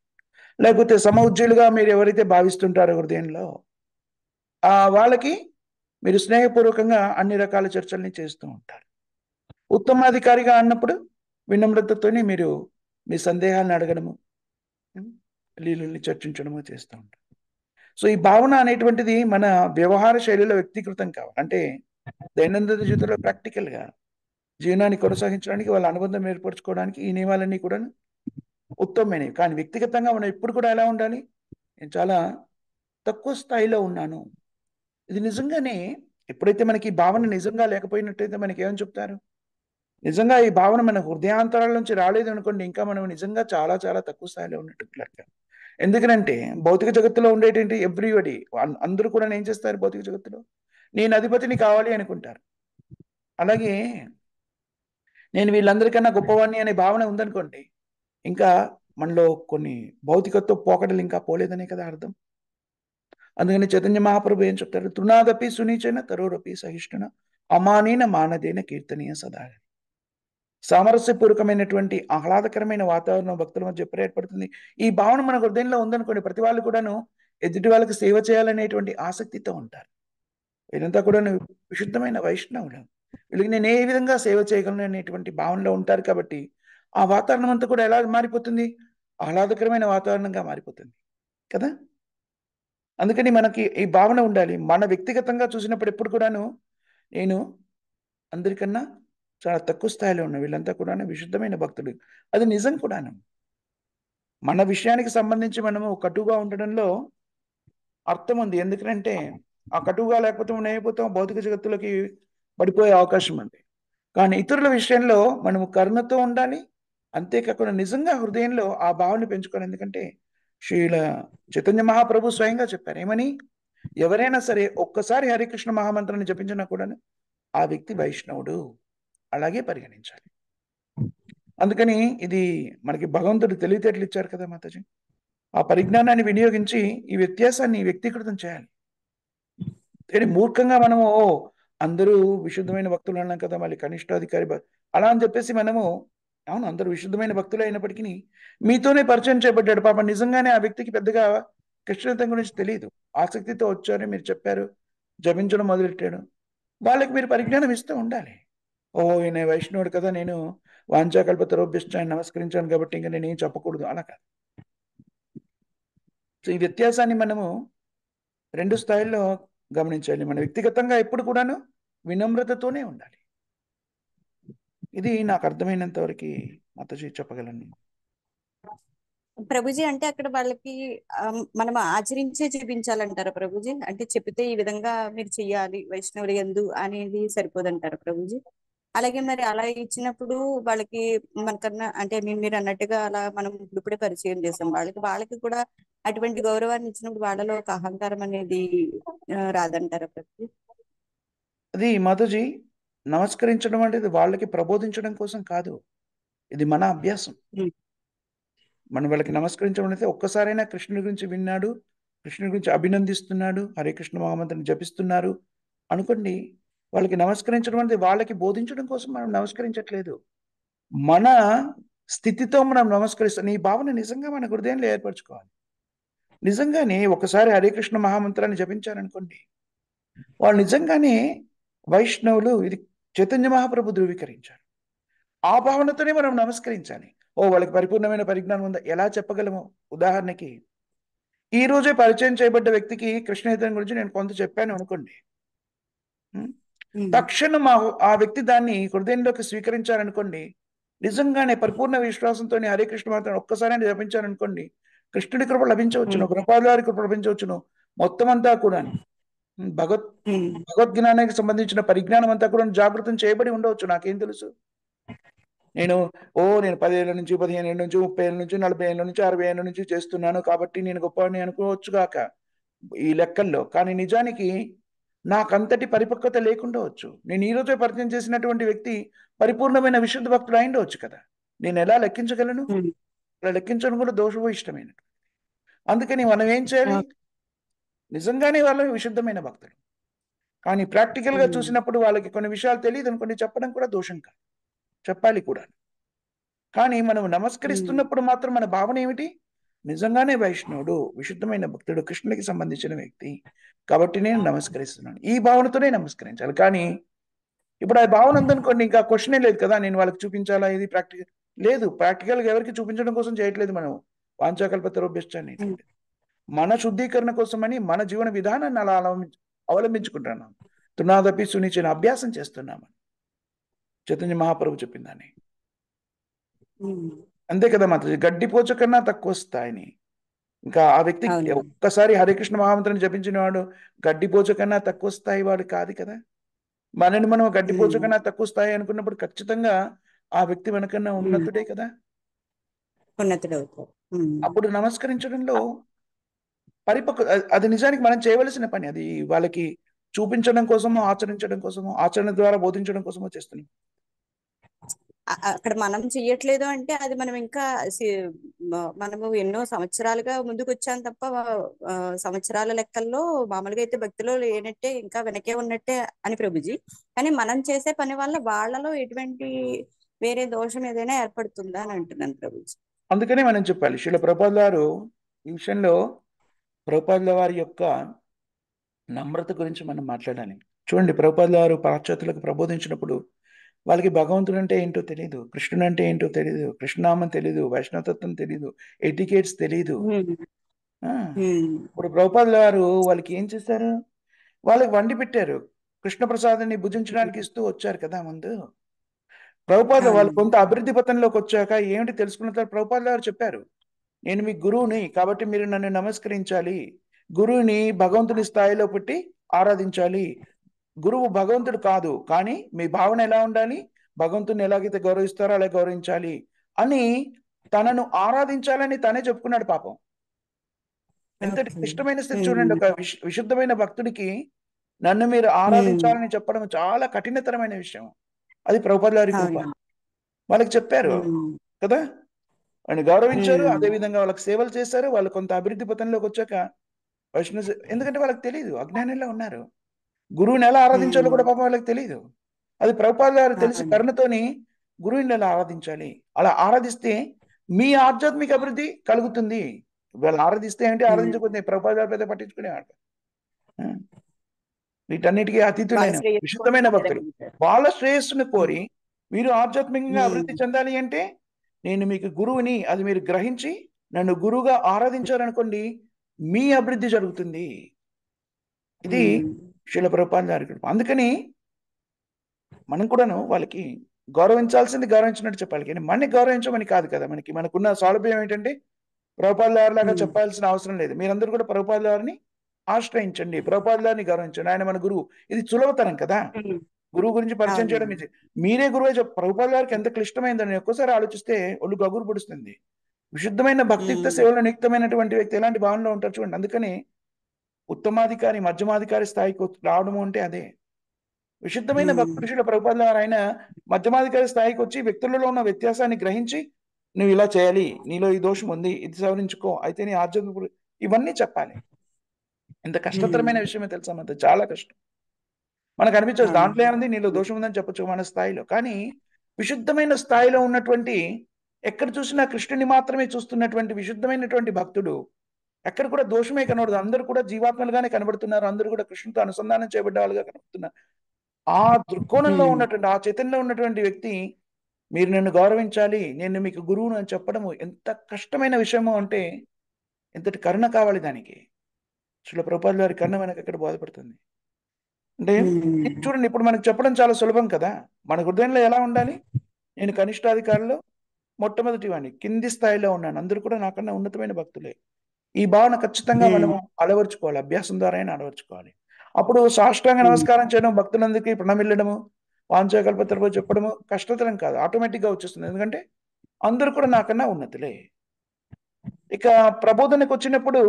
లేకపోతే సమఉజ్జీలుగా మీరు ఎవరైతే భావిస్తుంటారో హృదయంలో, వాళ్ళకి మీరు స్నేహపూర్వకంగా అన్ని రకాల చర్చల్ని చేస్తూ ఉంటారు. ఉత్తమాధికారిగా అన్నప్పుడు వినమ్రతతోనే మీరు మీ సందేహాలను అడగడము, లీలల్ని చర్చించడము చేస్తూ ఉంటారు. సో ఈ భావన అనేటువంటిది మన వ్యవహార శైలిలో వ్యక్తీకృతం కావాలి. అంటే దైనందిన జీవితంలో ప్రాక్టికల్గా జీవనాన్ని కొనసాగించడానికి వాళ్ళ అనుబంధం ఏర్పరచుకోవడానికి ఈ నియమాలన్నీ కూడా ఉత్తమమైనవి. కానీ వ్యక్తిగతంగా మనం ఎప్పుడు కూడా ఎలా ఉండాలి? నేను చాలా తక్కువ స్థాయిలో ఉన్నాను. ఇది నిజంగానే ఎప్పుడైతే మనకి ఈ భావన నిజంగా లేకపోయినట్టయితే మనకి ఏమని చెప్తారు? నిజంగా ఈ భావన మన హృదయాంతరాల నుంచి రాలేదు అనుకోండి, ఇంకా మనం నిజంగా చాలా చాలా తక్కువ స్థాయిలో ఉన్నట్టు లెక్క. ఎందుకనంటే భౌతిక జగత్తులో ఉండేటంటే ఎవ్రీబడి అందరూ కూడా ఏం చేస్తారు భౌతిక జగత్తులో? నేను అధిపతిని కావాలి అనుకుంటారు. అలాగే నేను వీళ్ళందరికన్నా గొప్పవాణ్ణి అనే భావన ఉందనుకోండి, ఇంకా మనలో కొన్ని భౌతికత్వ పోకడలు ఇంకా పోలేదనే కదా అర్థం. అందుకని చైతన్య మహాప్రభు ఏం చెప్తారు? తృణాదపి సునీచన తరోరపి సహిష్ణున అమానీన మానదేన కీర్తనీయ సదా. సామరస్యపూర్వకమైనటువంటి ఆహ్లాదకరమైన వాతావరణం భక్తుల మధ్య ఎప్పుడు ఏర్పడుతుంది? ఈ భావన మన హృదయంలో ఉందనుకోండి, ప్రతి వాళ్ళు కూడాను ఎదుటి వాళ్ళకి సేవ చేయాలనేటువంటి ఆసక్తితో ఉంటారు. వీరంతా కూడా విశుద్ధమైన వైష్ణవులు, వీళ్ళకి నేను ఏ విధంగా సేవ చేయగలను అనేటువంటి భావనలో ఉంటారు. కాబట్టి ఆ వాతావరణం అంతా కూడా ఎలా మారిపోతుంది? ఆహ్లాదకరమైన వాతావరణంగా మారిపోతుంది కదా. అందుకని మనకి ఈ భావన ఉండాలి. మన వ్యక్తిగతంగా చూసినప్పుడు ఎప్పుడు కూడాను నేను అందరికన్నా చాలా తక్కువ స్థాయిలో ఉన్న వీళ్ళంతా కూడా విశుద్ధమైన భక్తులు. అది నిజం కూడాను. మన విషయానికి సంబంధించి మనము కటుగా ఉండడంలో అర్థం ఉంది. ఎందుకంటే ఆ కటుగా లేకపోతే మనం ఏమైపోతాం? భౌతిక జగత్తులోకి పడిపోయే అవకాశం ఉంది. కానీ ఇతరుల విషయంలో మనము కరుణతో ఉండాలి. అంతేకాకుండా నిజంగా హృదయంలో ఆ భావాన్ని పెంచుకోవాలి. ఎందుకంటే శ్రీల చైతన్య మహాప్రభు స్వయంగా చెప్పారు ఏమని? ఎవరైనా సరే ఒక్కసారి హరికృష్ణ మహామంత్రాన్ని జపించినా కూడా ఆ వ్యక్తి వైష్ణవుడు అలాగే పరిగణించాలి. అందుకని ఇది మనకి భగవంతుడు తెలివితేటలు ఇచ్చారు కదా మాతాజీ. ఆ పరిజ్ఞానాన్ని వినియోగించి ఈ వ్యత్యాసాన్ని వ్యక్తీకృతం చేయాలి. కానీ మూర్ఖంగా మనము అందరూ విశుద్ధమైన భక్తులు అన్నాం కదా, మళ్ళీ కనిష్టాధికారి అలా అని చెప్పేసి మనము అవును అందరూ విశుద్ధమైన భక్తులు అయినప్పటికీ మీతోనే పరిచయం చేయబడ్డాడు పాప. నిజంగానే ఆ వ్యక్తికి పెద్దగా కృష్ణతం గురించి తెలియదు. ఆసక్తితో వచ్చారు, మీరు చెప్పారు, జపించడం మొదలెట్టాడు. వాళ్ళకి మీరు పరిజ్ఞానం ఇస్తూ ఉండాలి. ఓ ఈయన వైష్ణవుడు కదా, నేను వాంఛాకల్పతరోభ్యశ్చాన్ని నమస్కరించాను కాబట్టి ఇంకా నేను ఏం చెప్పకూడదు అలా కాదు. సో ఈ వ్యత్యాసాన్ని మనము రెండు స్థాయిల్లో గమనించాలి. మన వ్యక్తిగతంగా ఎప్పుడు కూడాను వినమ్రతతోనే ఉండాలి. ఇది నాకు అర్థమైనంత వరకు మాతాజీ చెప్పగలను. ప్రభుజీ అంటే అక్కడ వాళ్ళకి మనం ఆచరించే చూపించాలంటారా ప్రభుజీ? అంటే చెప్తే ఈ విధంగా మీరు చెయ్యాలి వైష్ణవులు యందు అనేది సరిపోదంటారా ప్రభుజీ? అలాగే మరి అలా ఇచ్చినప్పుడు వాళ్ళకి మనకన్నా అంటే మీరు అన్నట్టుగా అలా మనం ఇప్పుడే పరిచయం చేసాం వాళ్ళకి కూడా అటువంటి గౌరవాన్ని ఇచ్చినప్పుడు వాళ్ళలో ఒక అహంకారం అనేది రాదంటారా ప్రభుజీ? అది మాతాజీ నమస్కరించడం అనేది వాళ్ళకి ప్రబోధించడం కోసం కాదు, ఇది మన అభ్యాసం. మనం వాళ్ళకి నమస్కరించడం అనేది ఒక్కసారైనా కృష్ణుడి గురించి విన్నాడు, కృష్ణుడి గురించి అభినందిస్తున్నాడు, హరే కృష్ణ మహామంత్రం జపిస్తున్నారు అనుకోండి, వాళ్ళకి నమస్కరించడం అనేది వాళ్ళకి బోధించడం కోసం మనం నమస్కరించట్లేదు. మన స్థితితో మనం నమస్కరిస్తాం. ఈ భావన నిజంగా మన హృదయంలో ఏర్పరచుకోవాలి. నిజంగానే ఒకసారి హరే కృష్ణ మహామంత్రాన్ని జపించారనుకోండి, వాళ్ళు నిజంగానే వైష్ణవులు, ఇది చైతన్య మహాప్రభు ధృవీకరించారు. ఆ భావనతోనే మనం నమస్కరించాలి. ఓ వాళ్ళకి పరిపూర్ణమైన పరిజ్ఞానం ఉందా? ఎలా చెప్పగలము? ఉదాహరణకి ఈ రోజే పరిచయం చేయబడ్డ వ్యక్తికి కృష్ణచైతన్యం గురించి నేను కొంత చెప్పాను అనుకోండి, తక్షణం ఆ వ్యక్తి దాన్ని హృదయంలోకి స్వీకరించారనుకోండి, నిజంగానే పరిపూర్ణ విశ్వాసంతో హరే కృష్ణ మాత్రం ఒక్కసారి జపించారనుకోండి, కృష్ణుడి కృప లభించవచ్చును, కృపాదారి కృప లభించవచ్చును. మొత్తం అంతా కూడా భగవద్జ్ఞానానికి సంబంధించిన పరిజ్ఞానం అంతా కూడా జాగృతం చేయబడి ఉండవచ్చు. నాకేం తెలుసు? నేను 10 ఏళ్ళ నుంచి, 15 ఏళ్ళ నుంచి, 30 ఏళ్ళ నుంచి, 40 ఏళ్ళ నుంచి, 60 ఏళ్ళ నుంచి చేస్తున్నాను కాబట్టి నేను గొప్పవాడిని అనుకోవచ్చు కాక ఈ లెక్కల్లో. కానీ నిజానికి నాకంతటి పరిపక్వత లేకుండవచ్చు. నేను ఈ రోజే పరిచయం చేసినటువంటి వ్యక్తి పరిపూర్ణమైన విశుద్ధ భక్తుడు అయిండవచ్చు కదా. నేను ఎలా లెక్కించగలను? అలా లెక్కించడం కూడా దోషమో ఇష్టమైనట్టు. అందుకని మనం ఏం చేయాలి? నిజంగానే వాళ్ళు విశుద్ధమైన భక్తులు, కానీ ప్రాక్టికల్ గా చూసినప్పుడు వాళ్ళకి కొన్ని విషయాలు తెలియదు అనుకోండి, చెప్పడం కూడా దోషం కాదు, చెప్పాలి కూడా. కానీ మనం నమస్కరిస్తున్నప్పుడు మాత్రం మన భావన ఏమిటి? నిజంగానే వైష్ణవుడు, విశుద్ధమైన భక్తుడు, కృష్ణుడికి సంబంధించిన వ్యక్తి కాబట్టి నేను నమస్కరిస్తున్నాను, ఈ భావనతోనే నమస్కరించాలి. కానీ ఇప్పుడు ఆ భావన ఉందనుకోండి, ఇంకా క్వశ్చనే లేదు కదా, నేను వాళ్ళకి చూపించాలా, ఇది ప్రాక్టికల్ లేదు. ప్రాక్టికల్ గా ఎవరికి చూపించడం కోసం చేయట్లేదు మనం వాంఛాకల్పతరోభ్యశ్చాన్ని. మన శుద్ధీకరణ కోసమని మన జీవన విధానాన్ని అలా అవలంబించుకుంటున్నాం. తృణాదపి సునిచిన అభ్యాసం చేస్తున్నామని చైతన్య మహాప్రభు చెప్పిందని. ఉమ్, అంతే కదా మాత్రం, గడ్డిపోచ కన్నా తక్కువ స్థాయిని. ఇంకా ఆ వ్యక్తి అవును. ఒక్కసారి హరే కృష్ణ మహామంత్రం జపించిన వాడు గడ్డిపోచ కన్నా తక్కువ స్థాయి వాడు కాదు కదా. మనని మనం గడ్డిపోచ ఉమ్, కన్నా తక్కువ స్థాయి అనుకున్నప్పుడు ఖచ్చితంగా ఆ వ్యక్తి మనకన్నా ఉమ్, ఉన్నతుడే కదా. ఉన్నతుడవుతాడు. ఉమ్, అప్పుడు నమస్కరించడంలో అది నిజానికి మనం చేయవలసిన పని. అది వాళ్ళకి చూపించడం కోసమో, ఆచరించడం కోసమో, ఆచరణ ద్వారా బోధించడం కోసమో చేస్తున్నాం. అక్కడ మనం చెయ్యట్లేదు అంటే అది మనం ఇంకా మనము ఎన్నో సంవత్సరాలుగా ముందుకు వచ్చాం తప్ప ఆ, సంవత్సరాల లెక్కల్లో మామూలుగా అయితే భక్తిలో లేనట్టే, ఇంకా వెనకే ఉన్నట్టే అని ప్రభుజీ. కానీ మనం చేసే పని వల్ల వాళ్ళలో ఎటువంటి వేరే దోషం ఏదైనా ఏర్పడుతుందా అని అంటున్నాను ప్రభుజీ. అందుకనే మనం చెప్పాలి. శ్రీల ప్రభుపాదుల వారు ఈ విషయంలో, ప్రభుపాదుల వారి యొక్క నమ్రత గురించి మనం మాట్లాడాలి. చూడండి, ప్రభుపాదుల వారు పాశ్చాత్యులకు ప్రబోధించినప్పుడు వాళ్ళకి భగవంతుడు అంటే ఏంటో తెలియదు, కృష్ణుడు అంటే ఏంటో తెలియదు, కృష్ణనామం తెలియదు, వైష్ణవతత్వం తెలియదు, ఎటికేట్స్ తెలియదు. ఉమ్, ఆ, ఉమ్, ఇప్పుడు ప్రభుపాదుల వారు వాళ్ళకి ఏం చేశారు? వాళ్ళకి వండి పెట్టారు, కృష్ణ ప్రసాదాన్ని భుజించడానికి ఇస్తూ వచ్చారు కదా ముందు. ప్రభుపాదుల వాళ్ళు అవును. కొంత అభివృద్ధి పథంలోకి వచ్చాక ఏమిటి తెలుసుకున్న తర్వాత ప్రభుపాదుల వారు చెప్పారు, నేను మీ గురువుని కాబట్టి మీరు నన్ను నమస్కరించాలి. గురువుని భగవంతుని స్థాయిలో పెట్టి ఆరాధించాలి. గురువు భగవంతుడు కాదు, కానీ మీ భావన ఎలా ఉండాలి, భగవంతుని ఎలాగైతే గౌరవిస్తారో అలా గౌరవించాలి అని తనను ఆరాధించాలని తనే చెప్పుకున్నాడు పాపం. ఎంతటి ఓకే. క్లిష్టమైన స్థితి చూడండి. ఉమ్, ఒక విశుద్ధమైన భక్తుడికి నన్ను మీరు ఉమ్, ఆరాధించాలని చెప్పడం చాలా కఠినతరమైన విషయం. అది ప్రభుపాదుల వారి కృప. అవును. వాళ్ళకి చెప్పారు ఉమ్, కదా, ఆయన గౌరవించారు, ఉమ్, అదే విధంగా వాళ్ళకి సేవలు చేశారు. వాళ్ళు కొంత అభివృద్ధి పథంలోకి వచ్చాక ఎందుకంటే వాళ్ళకి తెలియదు, అజ్ఞానంలో ఉన్నారు. గురువుని ఎలా ఆరాధించాలో ఉమ్, కూడా పాపం వాళ్ళకి తెలియదు. అది ప్రభుపాదుల వారు తెలిసి అవును. కరుణతోని గురువుని ఎలా ఆరాధించాలి, అలా ఆరాధిస్తే మీ ఆధ్యాత్మిక అభివృద్ధి కలుగుతుంది. వీళ్ళు ఆరాధిస్తే ఏంటి, ఉమ్, ఆరాధించకపోతే ప్రభుపాదుల వారి పెద్ద పట్టించుకునేవాడు. ఆ, వీటన్నిటికీ వాళ్ళ అతీతులైన శ్రేయస్సు కోసం విశుద్ధమైన భక్తులు. ఆరాధించారు. వాళ్ళ శ్రేయస్సును ఉమ్, కోరి మీరు ఆధ్యాత్మికంగా ఉమ్, అభివృద్ధి చెందాలి అంటే నేను మీకు గురువుని, అది మీరు గ్రహించి నన్ను గురువుగా ఆరాధించారనుకోండి, మీ అభివృద్ధి జరుగుతుంది. ఇది ఉమ్, శీల ప్రభుపాదుల వారి కృప. అందుకని మనం కూడాను వాళ్ళకి గౌరవించాల్సింది గౌరవించినట్టు చెప్పాలి, కానీ మనని గౌరవించమని కాదు కదా. మనకున్న సౌలభ్యం ఏంటంటే ప్రభుపాదుల వారి లాగా ఉమ్, చెప్పాల్సిన అవసరం లేదు. మీరందరూ కూడా ప్రభుపాదుల వారిని ఆశ్రయించండి, ప్రభుపాదుల వారిని గౌరవించండి, ఆయన మన గురువు. ఇది సులభతరం కదా. ఉమ్, గురువు గురించి పరిచయం చేయడం అవునండి. ఇది. మీరే గురువే ప్రభుపాదుల వారికి ఎంత క్లిష్టమైందని ఒక్కోసారి ఆలోచిస్తే ఒళ్ళు గగురు పొడుస్తుంది. విశుద్ధమైన భక్తియుక్త ఉమ్, సేవలో నియుక్తమైనటువంటి వ్యక్తి ఎలాంటి భావనలో ఉంటారు చూడండి. అందుకని ఉత్తమాధికారి, మధ్యమాధికారి స్థాయికి రావడము అంటే అదే. విశుద్ధమైన ఉమ్, భక్తుల ప్రభుపాదుల వారు ఆయన మధ్యమాధికారి స్థాయికి వచ్చి వ్యక్తులలో ఉన్న వ్యత్యాసాన్ని గ్రహించి, నువ్వు ఇలా చేయాలి, నీలో ఈ దోషం ఉంది, ఇది సవరించుకో, అయితే నీ ఆధ్యాత్మిక ఇవన్నీ చెప్పాలి. ఇంత ఉమ్, కష్టతరమైన విషయమే తెలుసా, అంత చాలా కష్టం. మనకు అనిపించదు దాంట్లో అవునండి. ఏముంది, నీలో దోషం ఉందని చెప్పొచ్చు మన స్థాయిలో. కానీ విశుద్ధమైన స్థాయిలో ఉన్నటువంటి, ఎక్కడ చూసినా కృష్ణుని మాత్రమే చూస్తున్నటువంటి విశుద్ధమైనటువంటి భక్తుడు ఎక్కడ కూడా దోషమే కనబడదు. అందరూ కూడా జీవాత్మలుగానే కనబడుతున్నారు, అందరూ కూడా కృష్ణుతో అనుసంధానం చేయబడ్డ వాళ్ళుగా కనబడుతున్నారు. ఆ దృక్కోణంలో ఉమ్, ఉన్నటువంటి, ఆ చైతన్యంలో ఉన్నటువంటి వ్యక్తి మీరు నన్ను గౌరవించాలి, నేను మీకు గురువును అని చెప్పడము ఎంత కష్టమైన విషయము అంటే, ఎంతటి కరుణ కావాలి దానికి. శ్రీల ప్రభుపాదుల వారి కరుణ మనకు ఎక్కడ బోధపడుతుంది అంటే, ఉమ్, చూడండి, ఇప్పుడు మనకు చెప్పడం చాలా సులభం కదా. మన హృదయంలో ఎలా ఉండాలి, నేను కనిష్టాధికారిలో మొట్టమొదటి వాడిని, కింది స్థాయిలో ఉన్నాను, అందరూ కూడా నాకన్నా ఉన్నతమైన భక్తులే. ఈ భావన ఖచ్చితంగా ఉమ్, మనము అలవర్చుకోవాలి, అభ్యాసం ద్వారా అయినా అలవర్చుకోవాలి. అప్పుడు సాష్టాంగ ఉమ్, నమస్కారం చేయడం, భక్తులందరికీ ప్రణమిల్లడము, వాంఛాకల్పతరువు చెప్పడము కష్టతరం కాదు, ఆటోమేటిక్ గా వచ్చేస్తుంది. ఎందుకంటే అందరూ కూడా నాకన్నా ఉన్నతులే. ఇక ప్రబోధనకు వచ్చినప్పుడు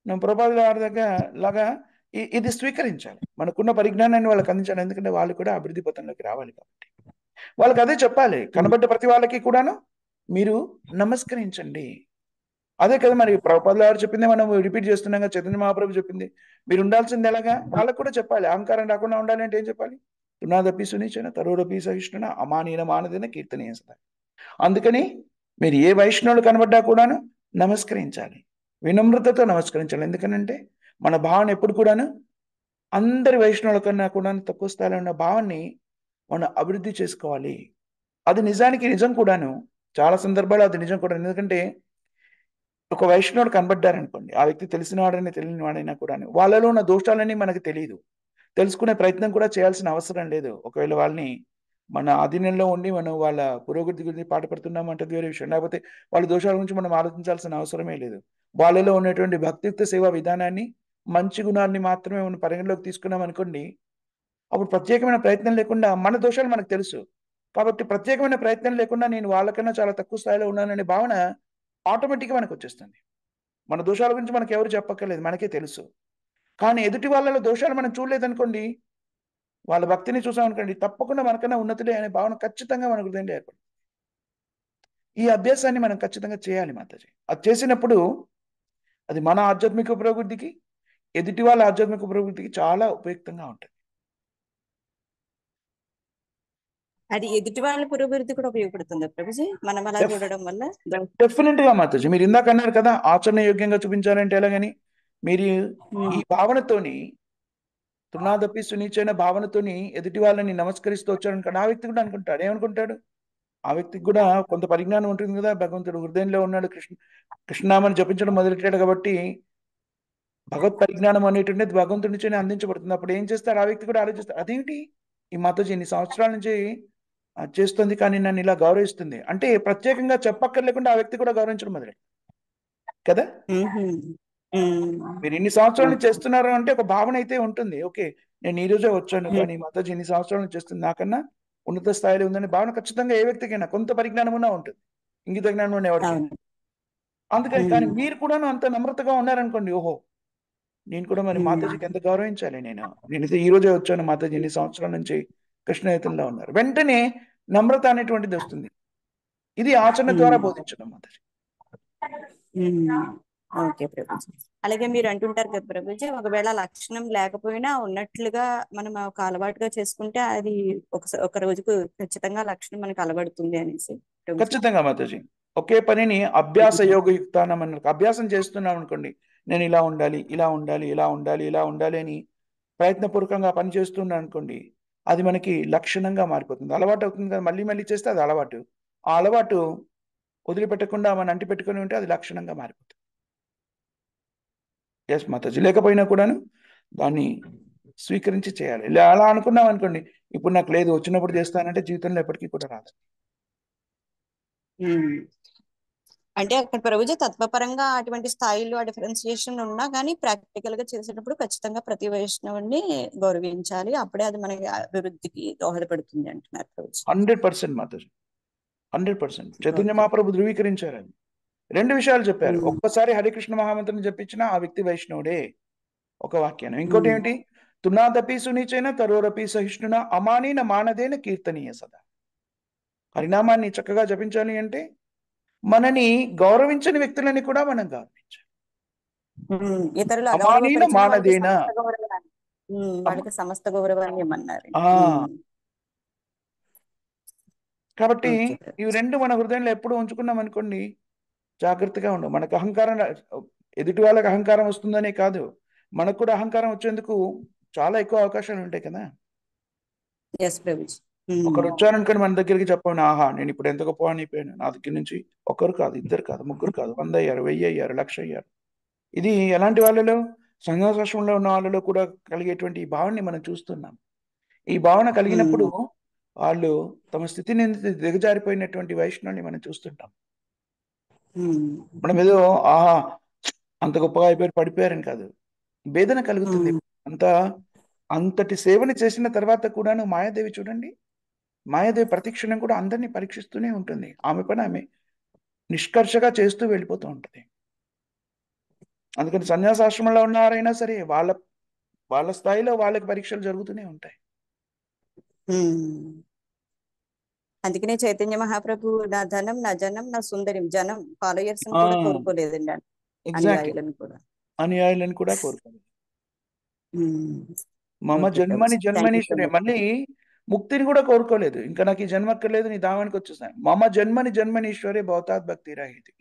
మనం ప్రభుపాదుల వారి దగ్గర లాగా ఇది స్వీకరించాలి, మనకున్న పరిజ్ఞానాన్ని వాళ్ళకి అందించాలి. ఎందుకంటే వాళ్ళు కూడా అభివృద్ధి పథంలోకి రావాలి కాబట్టి వాళ్ళకి అదే చెప్పాలి. ఉమ్, కనబడ్డ ప్రతి వాళ్ళకి కూడాను మీరు నమస్కరించండి. అదే కదా మరి ప్రభుపాదుల వారు చెప్పింది మనం రిపీట్ చేస్తున్నాం కదా. చైతన్య మహాప్రభు చెప్పింది మీరు ఉండాల్సింది ఎలాగా, వాళ్ళకు కూడా చెప్పాలి. అహంకారం రాకుండా ఉండాలి అంటే ఏం చెప్పాలి, తునాదపి సునిచన తరుడపి సహిష్ణున అమానీన మానదిన కీర్తనీయ సదా. అందుకని మీరు ఏ వైష్ణవులు కనబడ్డా కూడాను నమస్కరించాలి, వినమ్రతతో నమస్కరించాలి. ఎందుకనంటే మన భావన ఎప్పుడు కూడాను అందరి వైష్ణవుల కన్నా కూడా తక్కువ స్థాయిలో ఉన్న భావాన్ని మనం అభివృద్ధి చేసుకోవాలి. అది నిజానికి నిజం కూడాను, చాలా సందర్భాలు అది నిజం కూడా. ఎందుకంటే ఒక వైష్ణవుడు కనబడ్డారనుకోండి, ఆ వ్యక్తి తెలిసిన వాడైనా తెలియని వాడైనా కూడా వాళ్ళలో ఉన్న దోషాలన్నీ మనకు తెలియదు, తెలుసుకునే ప్రయత్నం కూడా చేయాల్సిన అవసరం లేదు. ఒకవేళ వాళ్ళని మన ఆధీనంలో ఉండి మనం వాళ్ళ పురోగతి గురించి పాటుపడుతున్నాం అంటే వేరే విషయం, లేకపోతే వాళ్ళ దోషాల గురించి మనం ఆలోచించాల్సిన అవసరమే లేదు. వాళ్ళలో ఉన్నటువంటి భక్తియుక్త సేవా విధానాన్ని, మంచి గుణాన్ని మాత్రమే మనం పరిగణలోకి తీసుకున్నాం అనుకోండి, అప్పుడు ప్రత్యేకమైన ప్రయత్నం లేకుండా మన దోషాలు మనకు తెలుసు. కాబట్టి ప్రత్యేకమైన ప్రయత్నం లేకుండా నేను వాళ్ళకన్నా చాలా తక్కువ స్థాయిలో ఉన్నాననే భావన ఆటోమేటిక్గా మనకు వచ్చేస్తుంది. మన దోషాల గురించి మనకు ఎవరు చెప్పక్కర్లేదు, మనకే తెలుసు. కానీ ఎదుటి వాళ్ళలో దోషాలు మనం చూడలేదనుకోండి, వాళ్ళ భక్తిని చూసామనుకోండి, తప్పకుండా మనకన్నా ఉన్నతులే అనే భావన ఖచ్చితంగా మన హృదయంలో ఏర్పడుతుంది. ఈ అభ్యాసాన్ని మనం ఖచ్చితంగా చేయాలి మాతాజీ. అది చేసినప్పుడు అది మన ఆధ్యాత్మిక పురోగతికి, ఎదుటి వాళ్ళ ఆధ్యాత్మిక పురోగతికి చాలా ఉపయుక్తంగా ఉంటుంది. అది ఎదుటి వాళ్ళ పురోభివృద్ధి కూడా ఉపయోగపడుతుంది ప్రభుజీ, మనం అలా చూడడం వల్ల. డెఫినెట్ గా మాతాజీ, మీరు ఇందాక అన్నారు కదా ఆచరణ యోగ్యంగా చూపించాలంటే ఎలాగని. మీరు ఈ భావనతోని, తునాదపి సునీచైన భావనతోని ఎదుటి వాళ్ళని నమస్కరిస్తూ వచ్చాడు, ఆ వ్యక్తి కూడా అనుకుంటాడు, ఏమనుకుంటాడు, ఆ వ్యక్తికి కూడా కొంత పరిజ్ఞానం ఉంటుంది కదా, భగవంతుడు హృదయంలో ఉన్నాడు, కృష్ణనామాన్ని జపించడం మొదలెట్టాడు కాబట్టి భగవత్ పరిజ్ఞానం అనేటువంటిది భగవంతుడి నుంచే అందించబడుతుంది. అప్పుడు ఏం చేస్తాడు, ఆ వ్యక్తి కూడా ఆలోచిస్తాడు, అదేంటి ఈ మాతాజీ ఇన్ని సంవత్సరాల నుంచి చేస్తుంది కానీ నన్ను ఇలా గౌరవిస్తుంది అంటే, ప్రత్యేకంగా చెప్పక్కర్లేకుండా ఆ వ్యక్తి కూడా గౌరవించడం మొదలెట్టాడు కదా. మీరు ఇన్ని సంవత్సరాలు చేస్తున్నారు అంటే ఒక భావన అయితే ఉంటుంది. ఓకే, నేను ఈ రోజే వచ్చాను కానీ మాతాజీ ఇన్ని సంవత్సరాలు చేస్తుంది, నాకన్నా ఉన్నత స్థాయిలో ఉందని భావన ఖచ్చితంగా ఏ వ్యక్తికైనా కొంత పరిజ్ఞానం ఉన్నా ఉంటుంది, ఇంగిత జ్ఞానం ఉన్న ఎవరికైనా. అందుకని కానీ మీరు కూడా అంత నమ్రతగా ఉన్నారనుకోండి, ఓహో నేను కూడా మరి మాతాజీకి ఎంత గౌరవించాలి, నేనైతే ఈ రోజే వచ్చాను, మాతాజీ ఇన్ని సంవత్సరాల నుంచి కృష్ణయుతంలో ఉన్నారు, వెంటనే నమ్రత అనేటువంటిది వస్తుంది. ఇది ఆచరణ ద్వారా బోధించడం మాతాజీ. ఓకే ప్రభుజీ. అలాగే మీరు అంటుంటారు కదా ప్రభుజీ, ఒకవేళ లక్షణం లేకపోయినా ఉన్నట్లుగా మనం ఒక అలవాటుగా చేసుకుంటే అది ఒక రోజుకు ఖచ్చితంగా లక్షణం మనకు అలవడుతుంది అనేసి. ఖచ్చితంగా మాతాజీ. ఒకే పనిని అభ్యాస యోగయుక్తానం అన్న అభ్యాసం చేస్తున్నాం అనుకోండి, నేను ఇలా ఉండాలి, ఇలా ఉండాలి, ఇలా ఉండాలి, ఇలా ఉండాలి అని ప్రయత్నపూర్వకంగా పని చేస్తున్నాను అనుకోండి, అది మనకి లక్షణంగా మారిపోతుంది, అలవాటు అవుతుంది కదా. మళ్ళీ మళ్ళీ చేస్తే అది అలవాటు, ఆ అలవాటు వదిలిపెట్టకుండా మనం అంటి పెట్టుకుని ఉంటే అది లక్షణంగా మారిపోతుంది. ఎస్ మాతాజీ. లేకపోయినా కూడాను దాన్ని స్వీకరించి చేయాలి. అలా అనుకున్నాం అనుకోండి, ఇప్పుడు నాకు లేదు వచ్చినప్పుడు చేస్తానంటే జీవితంలో ఎప్పటికీ కూడా రాదు. అంటే అక్కడ ప్రభుజీ తత్వపరంగా అటువంటి స్థాయిలో ఆ డిఫరెన్సియేషన్ ఉన్నా కానీ ప్రాక్టికల్ గా చేసేటప్పుడు ఖచ్చితంగా ప్రతి వైష్ణవుని గౌరవించాలి, అప్పుడే అది మనకి అభివృద్ధికి దోహదపడుతుంది అంటున్నారు ప్రభుజీ. 100% మాతాజీ, 100%. చైతన్య మహాప్రభు ధృవీకరించారు. అది రెండు విషయాలు చెప్పారు. ఒక్కసారి హరికృష్ణ మహామంత్రం చెప్పించిన ఆ వ్యక్తి వైష్ణవుడే, ఒక వాక్యాన్ని. ఇంకోటి ఏమిటి, తునాదపి సునీచైన తరోరపి సహిష్ణున అమానీన మానదేన కీర్తనీయ సదా. హరినామాన్ని చక్కగా జపించాలి అంటే మనని గౌరవించని వ్యక్తులని కూడా మనం గౌరవించాలి. ఇతరులు అమానీన మానదేన, వాళ్ళకి సమస్త గౌరవాన్ని ఇమ్మన్నారు. కాబట్టి ఇవి రెండు మన హృదయంలో ఎప్పుడు ఉంచుకున్నాం అనుకోండి, జాగ్రత్తగా ఉండవు. మనకు అహంకారం, ఎదుటి వాళ్ళకి అహంకారం వస్తుందనే కాదు, మనకు కూడా అహంకారం వచ్చేందుకు చాలా ఎక్కువ అవకాశాలు ఉంటాయి కదా. ఒకరు వచ్చారనుకోని మన దగ్గరికి చెప్పండి, ఆహా నేను ఇప్పుడు ఎంత గొప్ప అయిపోయాను, నా దగ్గర నుంచి ఒకరు కాదు, ఇద్దరు కాదు, ముగ్గురు కాదు, 100 అయ్యారు, 1000 అయ్యారు, 1,00,000 అయ్యారు. ఇది ఎలాంటి వాళ్ళలో, సన్యాసాశ్రమంలో ఉన్న వాళ్ళలో కూడా కలిగేటువంటి ఈ భావనని మనం చూస్తున్నాం. ఈ భావన కలిగినప్పుడు వాళ్ళు తమ స్థితిని దిగజారిపోయినటువంటి వైష్ణవుని మనం చూస్తుంటాం. మనం ఏదో ఆహా అంత గొప్పగా అయిపోయారు, పడిపోయారని కాదు, వేదన కలుగుతుంది. అంతటి సేవని చేసిన తర్వాత కూడాను మాయాదేవి చూడండి, మాయాదేవి ప్రతిక్షణం కూడా అందరినీ పరీక్షిస్తూనే ఉంటుంది. ఆమె పని ఆమె నిష్కర్షగా చేస్తూ వెళ్ళిపోతూ ఉంటుంది. అందుకని సన్యాసాశ్రమంలో ఉన్నవారైనా సరే వాళ్ళ స్థాయిలో వాళ్ళకి పరీక్షలు జరుగుతూనే ఉంటాయి. అందుకనే చైతన్య మహాప్రభు నా ధనం నా జనం నా సుందరం, జనం ఫాలోయర్స్ కూడా కోరుకోలేదండి, అనుయాయులను కూడా కోరుకోలేదు. మమ జన్మని జన్మనీశ్వరే, మళ్ళీ ముక్తిని కూడా కోరుకోలేదు, ఇంకా నాకు ఈ జన్మ అక్కర్లేదు, నీ దావానికి వచ్చేసాను. మమ జన్మని జన్మనీశ్వరే భవతాత్ భక్తి రాహితి,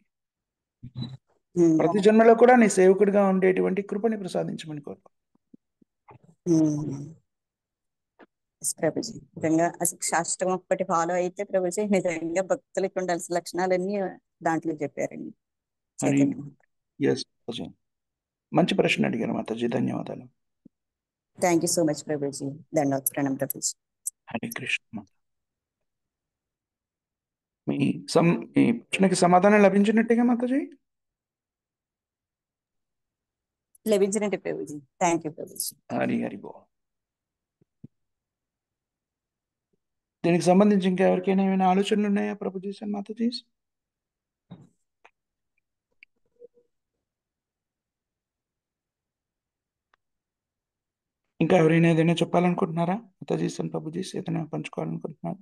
ప్రతి జన్మలో కూడా నీ సేవకుడిగా ఉండేటువంటి కృపని ప్రసాదించమని కోరుకో. ప్రభుజీ నిజంగా అసలు శాస్త్రం ఒక్కటి ఫాలో అయితే ప్రభుజీ నిజంగా భక్తులకి ఉండాల్సిన లక్షణాలన్నీ దాంట్లో చెప్పారండి. హరి చైతన్య. ఎస్ మాతాజీ. మంచి ప్రశ్న అడిగారు మాతాజీ, ధన్యవాదాలు. Thank you so much Prabhuji. దండవత్ ప్రణామం ప్రభుజీ. హరే కృష్ణ. మీ మీ ప్రశ్నకి సమాధానం లభించినట్టుగా మాతాజీ. లభించినట్టు ప్రభుజీ. Thank you Prabhuji. హరి హరి బో. దీనికి సంబంధించి ఇంకా ఎవరికైనా ఏమైనా ఆలోచనలు ఉన్నాయా ప్రభుజీ అండ్ మాతాజీ? ఇంకా ఎవరైనా ఏదైనా చెప్పాలనుకుంటున్నారా మాతాజీ అండ్ ప్రభుజీ? ఏదైనా పంచుకోవాలనుకుంటున్నారా?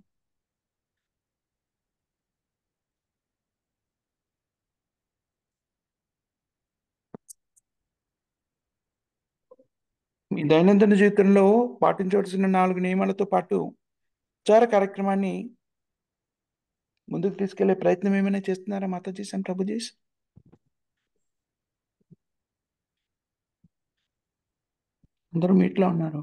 మీ దైనందిన జీవితంలో పాటించవలసిన 4 నియమాలతో పాటు ప్రచార కార్యక్రమాన్ని ముందుకు తీసుకెళ్లే ప్రయత్నం ఏమైనా చేస్తున్నారా మాతాజీ అండ్ ప్రభుజీ? అందరూ మీట్లో ఉన్నారు.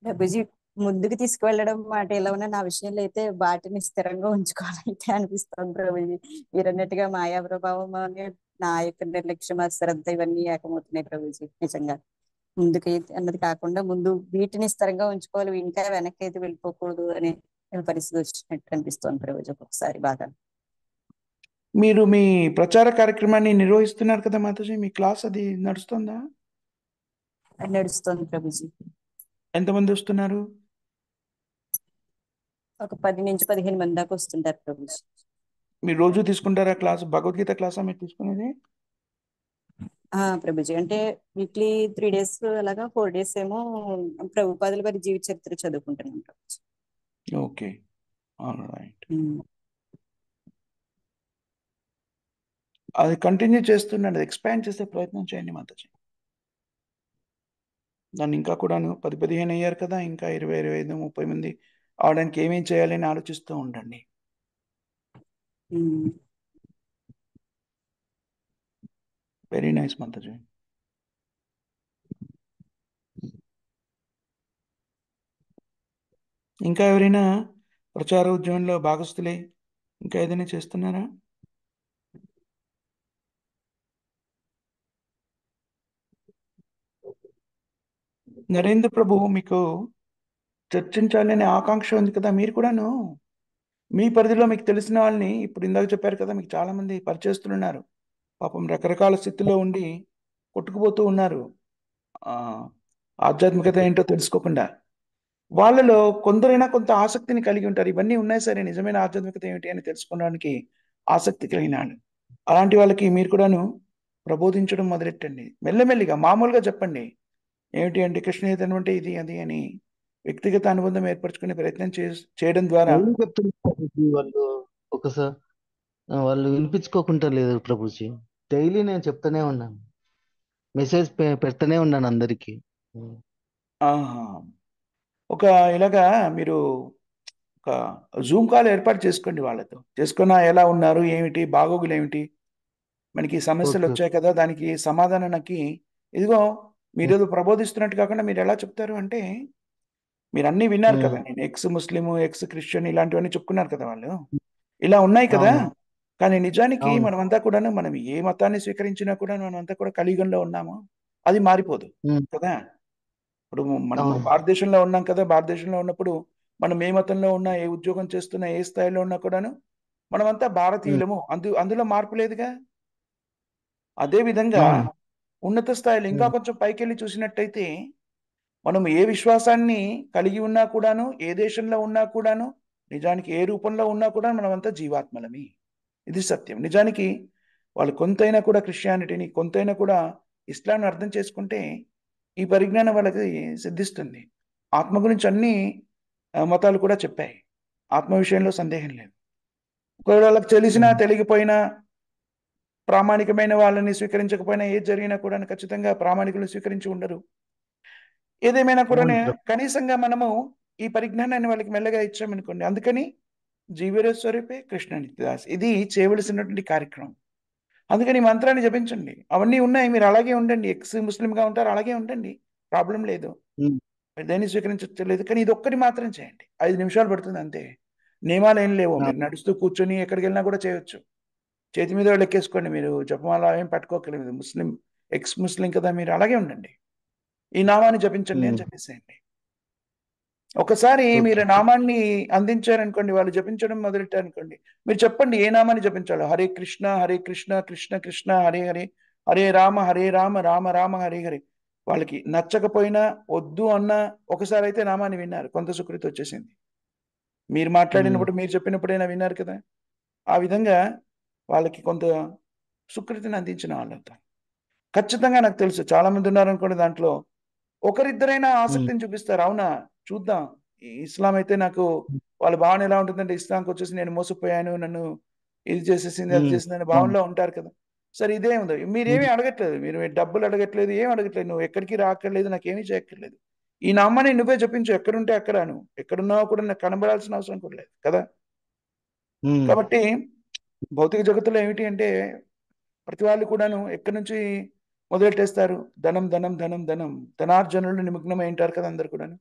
ప్రభుజీ ముందుకు తీసుకువెళ్ళడం మాట ఎలా ఉన్నా నా విషయంలో అయితే వాటిని స్థిరంగా ఉంచుకోవాలైతే అనిపిస్తుంది ప్రభుజీ. మీరు అన్నట్టుగా మాయా ప్రభావం అనే నా యొక్క నిర్లక్ష్యం, అశ్రద్ధ ఇవన్నీ ఏకమవుతున్నాయి ప్రభుజీ. నిజంగా ముందుకు అన్నది కాకుండా ముందు వీటిని స్థిరంగా ఉంచుకోవాలి, ఇంకా వెనక్కి అయితే వెళ్ళిపోకూడదు అనే పరిస్థితి వచ్చినట్టు అనిపిస్తుంది ప్రభుజీ ఒక్కొక్కసారి బాగా. మీరు మీ ప్రచార కార్యక్రమాన్ని నిర్వహిస్తున్నారు కదా మాతాజీ, మీ క్లాస్ అది నడుస్తుందా? అది నడుస్తుంది ప్రభుజీ. ఎంతమంది వస్తున్నారు? ఒక 10 నుంచి 15 మంది దాకా వస్తుంటారు ప్రభుజీ. మీరు రోజు తీసుకుంటారా క్లాస్? భగవద్గీత క్లాసా మీరు తీసుకునేది? ప్రభుజీ అంటే వీక్లీ 3 days అలాగా 4 days ఏమో ప్రభుపాదుల వారి జీవిత చరిత్ర చదువుకుంటున్నాం ప్రభుజీ. Okay, all right. అది కంటిన్యూ చేస్తున్నాడు, ఎక్స్పాండ్ చేసే ప్రయత్నం చేయండి మాతాజీ. దాన్ని ఇంకా కూడాను 10-15 అయ్యారు కదా, ఇంకా 20-25-30 మంది అవడానికి ఏమేం చేయాలని ఆలోచిస్తూ ఉండండి. Very nice Mataji. ఇంకా ఎవరైనా ప్రచార ఉద్యమంలో భాగస్తులే ఇంకా ఏదైనా చేస్తున్నారా? నరేంద్ర ప్రభు, మీకు చర్చించాలనే ఆకాంక్ష ఉంది కదా, మీరు కూడాను మీ పరిధిలో మీకు తెలిసిన వాళ్ళని, ఇప్పుడు ఇందాక చెప్పారు కదా మీకు చాలా మంది పరిచయస్తులున్నారు, పాపం రకరకాల స్థితిలో ఉండి కొట్టుకుపోతూ ఉన్నారు, ఆధ్యాత్మికత ఏంటో తెలుసుకోకుండా. వాళ్ళలో కొందరైనా కొంత ఆసక్తిని కలిగి ఉంటారు, ఇవన్నీ ఉన్నాయి సరే నిజమైన ఆధ్యాత్మికత ఏమిటి అని తెలుసుకోవడానికి ఆసక్తి కలిగిన వాళ్ళు. అలాంటి వాళ్ళకి మీరు కూడాను ప్రబోధించడం మొదలెట్టండి. మెల్లమెల్లిగా మామూలుగా చెప్పండి, ఏమిటి అంటే కృష్ణ చైతన్యం అంటే ఇది అది అని వ్యక్తిగత అనుబంధం ఏర్పరచుకునే ప్రయత్నం చేయడం ద్వారా. ఏం చెప్తున్నారు వాళ్ళు? ఒకసారి వాళ్ళు వినిపించుకోకుండా లేదు ప్రభుజీ. డైలీ నేను చెప్తానే ఉన్నాను, మెసేజ్ పెడతానే ఉన్నాను అందరికి. ఆహా, ఒక ఇలాగా మీరు ఒక జూమ్ కాల్ ఏర్పాటు చేసుకోండి, వాళ్ళతో చేసుకున్నా ఎలా ఉన్నారు, ఏమిటి బాగోగులు ఏమిటి, మనకి సమస్యలు ఓకే. వచ్చాయి కదా, దానికి సమాధానానికి ఇదిగో మీరేదో ప్రబోధిస్తున్నట్టు కాకుండా మీరు ఎలా చెప్తారు అంటే, మీరు అన్నీ విన్నారు కదా, నేను ఎక్స్ ముస్లిము ఎక్స్ క్రిస్టియన్ ఇలాంటివన్నీ చెప్పుకున్నారు కదా, వాళ్ళు ఇలా ఉన్నాయి కదా. అవును కానీ నిజానికి అవును. మనమంతా కూడాను, మనం ఏ మతాన్ని స్వీకరించినా కూడా మనమంతా కూడా కలియుగంలో ఉన్నాము, అది మారిపోదు కదా. ఇప్పుడు మనము అవును. భారతదేశంలో ఉన్నాం కదా, భారతదేశంలో ఉన్నప్పుడు మనం ఏ మతంలో ఉన్నా, ఏ ఉద్యోగం చేస్తున్నా, ఏ స్థాయిలో ఉన్నా కూడాను మనమంతా భారతీయులము, అందులో మార్పు లేదుగా. అదే విధంగా అవును. ఉన్నత స్థాయిలో ఇంకా కొంచెం పైకెళ్ళి చూసినట్టయితే, మనం ఏ విశ్వాసాన్ని కలిగి ఉన్నా కూడాను, ఏ దేశంలో ఉన్నా కూడాను, నిజానికి ఏ రూపంలో ఉన్నా కూడా మనమంతా జీవాత్మలమి, ఇది సత్యం. నిజానికి వాళ్ళు కొంతైనా కూడా క్రిస్టియానిటీని, కొంతైనా కూడా ఇస్లాంని అర్థం చేసుకుంటే ఈ పరిజ్ఞానం వాళ్ళకి సిద్ధిస్తుంది. ఆత్మ గురించి అన్ని మతాలు కూడా చెప్పాయి, ఆత్మ విషయంలో సందేహం లేదు. ఒకవేళ వాళ్ళకి తెలిసినా తెలియకపోయినా, ప్రామాణికమైన వాళ్ళని స్వీకరించకపోయినా, ఏది జరిగినా కూడా ఖచ్చితంగా ప్రామాణికులను స్వీకరించి ఉండరు. ఏదేమైనా కూడా కనీసంగా మనము ఈ పరిజ్ఞానాన్ని వాళ్ళకి మెల్లగా ఇచ్చామనుకోండి. అందుకని జీవేర స్వరూపే కృష్ణ నిత్యదాస్, ఇది చేయవలసినటువంటి కార్యక్రమం. అందుకని ఈ మంత్రాన్ని జపించండి, అవన్నీ ఉన్నాయి, మీరు అలాగే ఉండండి. ఎక్స్ ముస్లింగా ఉంటారు, అలాగే ఉండండి, ప్రాబ్లం లేదు. దేన్ని స్వీకరించలేదు, కానీ ఇది ఒక్కటి మాత్రం చేయండి. 5 నిమిషాలు పడుతుంది అంతే. నియమాలు ఏం లేవు. మీరు నడుస్తూ కూర్చొని ఎక్కడికి వెళ్ళినా కూడా చేయొచ్చు. చేతి మీద లెక్కేసుకోండి, మీరు జపమాల ఏం పట్టుకోకలేదు. ముస్లిం, ఎక్స్ ముస్లిం కదా మీరు, అలాగే ఉండండి. ఈ నామాన్ని జపించండి అని చెప్పేసేయండి. ఒకసారి మీరు నామాన్ని అందించారనుకోండి, వాళ్ళు జపించడం మొదలెట్టారనుకోండి, మీరు చెప్పండి ఏ నామాన్ని జపించాలో. హరే కృష్ణ హరే కృష్ణ కృష్ణ కృష్ణ హరే హరే, హరే రామ రామ రామ హరే హరే. వాళ్ళకి నచ్చకపోయినా వద్దు అన్న ఒకసారి అయితే నామాన్ని విన్నారు, కొంత సుకృతి వచ్చేసింది. మీరు మాట్లాడినప్పుడు, మీరు చెప్పినప్పుడైనా విన్నారు కదా. ఆ విధంగా వాళ్ళకి కొంత సుకృతిని అందించిన వాళ్ళంతా. ఖచ్చితంగా నాకు తెలుసు చాలా మంది ఉన్నారనుకోండి, దాంట్లో ఒకరిద్దరైనా ఆసక్తిని చూపిస్తారు. అవునా, చూద్దాం. ఈ ఇస్లాం అయితే నాకు వాళ్ళ భావన ఎలా ఉంటుందంటే, ఇస్లాంకి వచ్చేసి నేను మోసపోయాను, నన్ను ఇది చేసేసింది అది చేసింది అనే భావనలో ఉంటారు కదా. సరే, ఇదే ఉంది. మీరేమీ అడగట్లేదు, మీరు డబ్బులు అడగట్లేదు, ఏం అడగట్లేదు. నువ్వు ఎక్కడికి రాక్కర్లేదు, నాకేమీ చేయక్కర్లేదు. ఈ నామాన్ని నువ్వే జపించు, ఎక్కడుంటే అక్కడ. నువ్వు ఎక్కడున్నావు కూడా నాకు కనబడాల్సిన అవసరం కూడా లేదు కదా. కాబట్టి భౌతిక జగత్తులో ఏమిటి అంటే, ప్రతి వాళ్ళు కూడాను ఎక్కడి నుంచి మొదలెట్టేస్తారు? ధనం ధనం ధనం ధనం, ధనార్జనులు నిమగ్నమై ఉంటారు కదా అందరు కూడాను.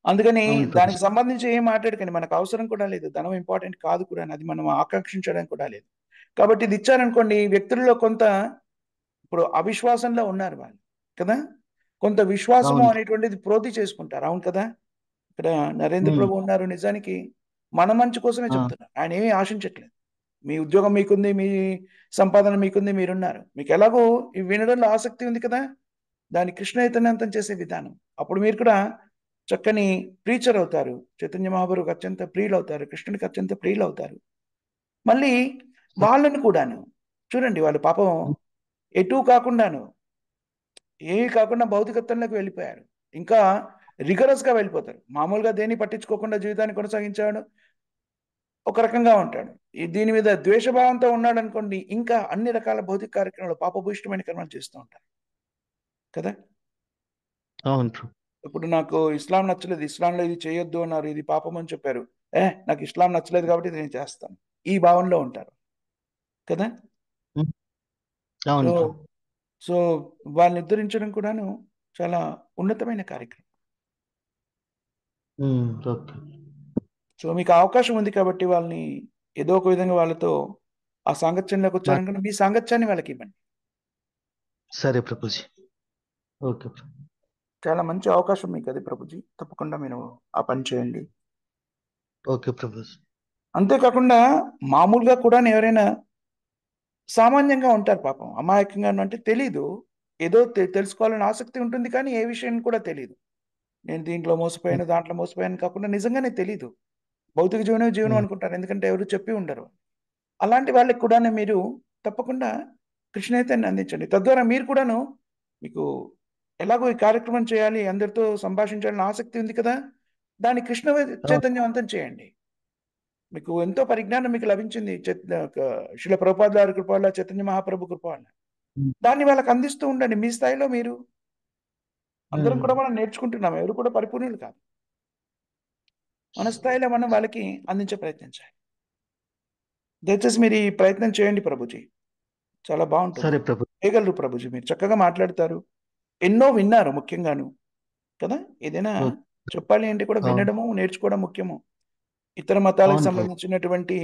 అందుకని దానికి సంబంధించి ఏం మాట్లాడకండి, మనకు అవసరం కూడా లేదు. ధనం ఇంపార్టెంట్ కాదు కూడా, అది మనం ఆకాంక్షించడం కూడా లేదు. కాబట్టి ఇది ఇచ్చారనుకోండి, వ్యక్తుల్లో కొంత ఇప్పుడు అవిశ్వాసంలో ఉన్నారు వాళ్ళు కదా, కొంత విశ్వాసము అనేటువంటిది ప్రోధి చేసుకుంటారు. అవును కదా. ఇక్కడ నరేంద్ర ప్రభు ఉన్నారు, నిజానికి మన మంచి కోసమే చెప్తున్నారు. ఆయన ఏమీ ఆశించట్లేదు. మీ ఉద్యోగం మీకుంది, మీ సంపాదన మీకుంది, మీరున్నారు, మీకు ఎలాగో ఇవి వినడంలో ఆసక్తి ఉంది కదా, దాన్ని కృష్ణ చైతన్యవంతం చేసే విధానం. అప్పుడు మీరు కూడా చక్కని ప్రీచర్ అవుతారు, చైతన్య మహాప్రభుకి అత్యంత ప్రియులు అవుతారు, కృష్ణుడికి అత్యంత ప్రియులు అవుతారు. మళ్ళీ వాళ్ళని కూడాను చూడండి, వాళ్ళు పాపం ఎటు కాకుండాను, ఏమీ కాకుండా భౌతికత్వంలోకి వెళ్ళిపోయారు. ఇంకా రిగరస్ గా వెళ్ళిపోతారు. మామూలుగా దేన్ని పట్టించుకోకుండా జీవితాన్ని కొనసాగించాడు, ఒక రకంగా ఉంటాడు. దీని మీద ద్వేషభావంతో ఉన్నాడు అనుకోండి, ఇంకా అన్ని రకాల భౌతిక కార్యక్రమాలు, పాపభూయిష్టమైన కర్మలు చేస్తూ ఉంటారు కదా. అవును. ఇప్పుడు నాకు ఇస్లాం నచ్చలేదు, ఇస్లాంలో ఇది చేయొద్దు అన్నారు, ఇది పాపం అని చెప్పారు, నాకు ఇస్లాం నచ్చలేదు కాబట్టి ఇది నేను చేస్తాను, ఈ భావనలో ఉంటారు కదా. సో సో వాళ్ళని ఉద్ధరించడం కూడాను చాలా ఉన్నతమైన కార్యక్రమం. సో మీకు అవకాశం ఉంది కాబట్టి వాళ్ళని ఏదో ఒక విధంగా వాళ్ళతో ఆ సాంగత్యంలోకి వచ్చారనుకుంటే మీ సాంగత్యాన్ని వాళ్ళకి ఇవ్వండి. సరే ప్రభుజీ. ఓకే. చాలా మంచి అవకాశం మీకు అది ప్రభుజీ, తప్పకుండా మీరు ఆ పని చేయండి. ఓకే ప్రభుజీ. అంతేకాకుండా మామూలుగా కూడా ఎవరైనా సామాన్యంగా ఉంటారు పాపం, అమాయకంగా అంటే తెలీదు, ఏదో తెలుసుకోవాలని ఆసక్తి ఉంటుంది, కానీ ఏ విషయం కూడా తెలియదు. నేను దీంట్లో మోసపోయాను, దాంట్లో మోసపోయాను కాకుండా నిజంగానే తెలీదు. భౌతిక జీవనం జీవనం అనుకుంటారు, ఎందుకంటే ఎవరు చెప్పి ఉండరు. అలాంటి వాళ్ళకి కూడా మీరు తప్పకుండా కృష్ణచైతన్యాన్ని అందించండి. తద్వారా మీరు కూడాను, మీకు ఎలాగో ఈ కార్యక్రమం చేయాలి, అందరితో సంభాషించాలని ఆసక్తి ఉంది కదా, దాన్ని కృష్ణ చైతన్యవంతం చేయండి. మీకు ఎంతో పరిజ్ఞానం మీకు లభించింది శ్రీల ప్రభుపాదుల వారి కృప వల్ల, చైతన్య మహాప్రభు కృప వల్ల. దాన్ని వాళ్ళకి అందిస్తూ ఉండండి మీ స్థాయిలో మీరు. అందరం కూడా మనం నేర్చుకుంటున్నాం, ఎవరు కూడా పరిపూర్ణులు కాదు. మన స్థాయిలో మనం వాళ్ళకి అందించే ప్రయత్నం చేయాలి. దయచేసి మీరు ఈ ప్రయత్నం చేయండి ప్రభుజీ, చాలా బాగుంటుంది. సరే ప్రభు. చేయగలరు ప్రభుజీ, మీరు చక్కగా మాట్లాడతారు, ఎన్నో విన్నారు ముఖ్యంగాను కదా. ఏదైనా చెప్పాలి అంటే కూడా వినడము నేర్చుకోవడం ముఖ్యము. ఇతర మతాలకు సంబంధించినటువంటి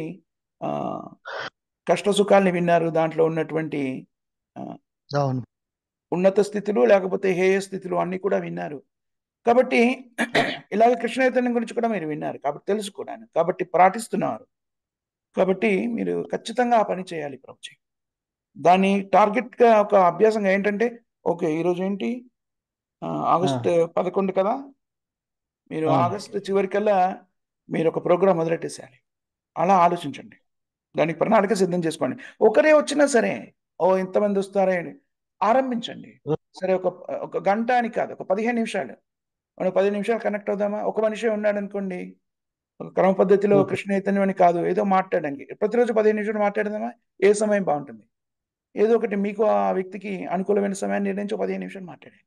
కష్ట సుఖాల్ని విన్నారు, దాంట్లో ఉన్నటువంటి ఉన్నత స్థితులు లేకపోతే హేయ స్థితులు అన్ని కూడా విన్నారు. కాబట్టి ఇలాగ కృష్ణ చైతన్యం గురించి కూడా మీరు విన్నారు కాబట్టి తెలుసుకోవడానికి, కాబట్టి పాటిస్తున్నారు. కాబట్టి మీరు ఖచ్చితంగా ఆ పని చేయాలి ప్రభుజీ. దాని టార్గెట్ గా ఒక అభ్యాసంగా ఏంటంటే, ఓకే ఈరోజు ఏంటి ఆగస్టు 11 కదా, మీరు ఆగస్టు చివరికల్లా మీరు ఒక ప్రోగ్రాం మొదలెట్టేసేయాలి. అలా ఆలోచించండి, దానికి ప్రణాళిక సిద్ధం చేసుకోండి. ఒకరే వచ్చినా సరే, ఇంతమంది వస్తారే అని ఆరంభించండి. సరే, ఒక గంట అని కాదు, ఒక 15 నిమిషాలు, మనం 10 నిమిషాలు కనెక్ట్ అవుదామా. ఒక మనిషి ఉన్నాడు అనుకోండి, ఒక క్రమ పద్ధతిలో కృష్ణ చైతన్యం అని కాదు, ఏదో మాట్లాడడానికి ప్రతిరోజు 15 నిమిషాలు మాట్లాడదామా. ఏ సమయం బాగుంటుంది, ఏదో ఒకటి మీకు ఆ వ్యక్తికి అనుకూలమైన సమయాన్ని నిర్ణయించి 15 నిమిషాలు మాట్లాడండి.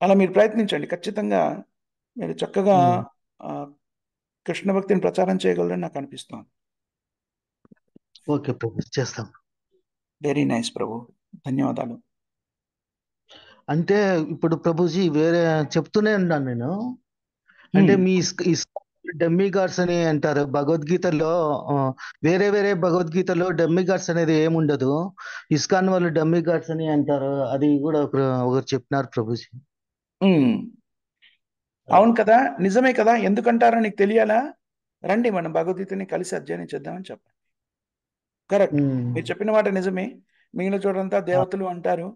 అలా మీరు ప్రయత్నించండి, ఖచ్చితంగా మీరు చక్కగా కృష్ణ భక్తిని ప్రచారం చేయగలరని నాకు అనిపిస్తోంది. ఓకే ప్రభు, చేస్తాం. వెరీ నైస్ ప్రభు, ధన్యవాదాలు. అంటే ఇప్పుడు ప్రభుజీ వేరే చెప్తూనే ఉన్నాను నేను. అంటే ఉమ్, మీ డమ్మీ గాడ్స్ అని అంటారు భగవద్గీతలో. ఆ, వేరే వేరే భగవద్గీతలో డమ్మీ గాడ్స్ అనేది ఏముండదు. ఇస్కాన్ వాళ్ళు డమ్మీ గాడ్స్ అని అంటారు. అది కూడా ఒకరు చెప్పినారు ప్రభుజీ. ఉమ్. అవును కదా, నిజమే కదా, ఎందుకంటారో నీకు తెలియాలా? రండి మనం భగవద్గీతని కలిసి అధ్యయనం చేద్దామని చెప్పండి. కరెక్ట్, ఉమ్. మీరు చెప్పిన మాట నిజమే. మిగిలిన చోటంతా ఆ, దేవతలు అంటారు,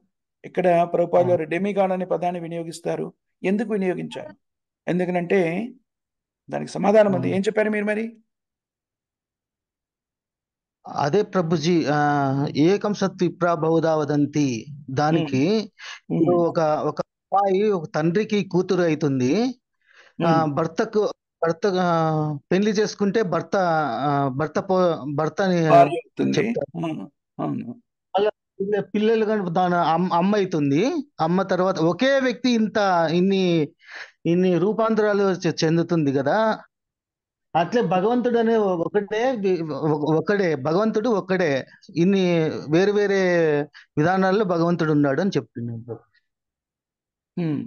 ఇక్కడ ఆ, ప్రభుపాదులు గారు డెమిగాడ్ అనే పదాన్ని వినియోగిస్తారు. ఎందుకు వినియోగించారు? ఎందుకనంటే దానికి సమాధానం ఉంది. ఉమ్. ఏం చెప్పారు మీరు మరి? అదే ప్రభుజీ, ఏకం సత్ విప్రా బహుధా వదంతి. ఉమ్, దానికి ఇప్పుడు ఉమ్, ఒక ఒక అమ్మాయి ఒక తండ్రికి కూతురు అవుతుంది. ఉమ్. భర్తకు భర్త పెళ్లి చేసుకుంటే భర్త ఆ, భర్త పో భర్తని భార్య అవుతుంది. చెప్తారు. అవును, అవును. మళ్ళా పిల్లలు కానీ దాని అమ్మ అవుతుంది. అమ్మ తర్వాత ఒకే వ్యక్తి ఇన్ని ఇన్ని రూపాంతరాలు చెందుతుంది కదా. అట్లే భగవంతుడు అనే ఒకడే భగవంతుడు ఒక్కడే. ఇన్ని వేరు వేరే విధానాల్లో భగవంతుడు ఉన్నాడు అని చెప్తున్నాడు. ఉమ్.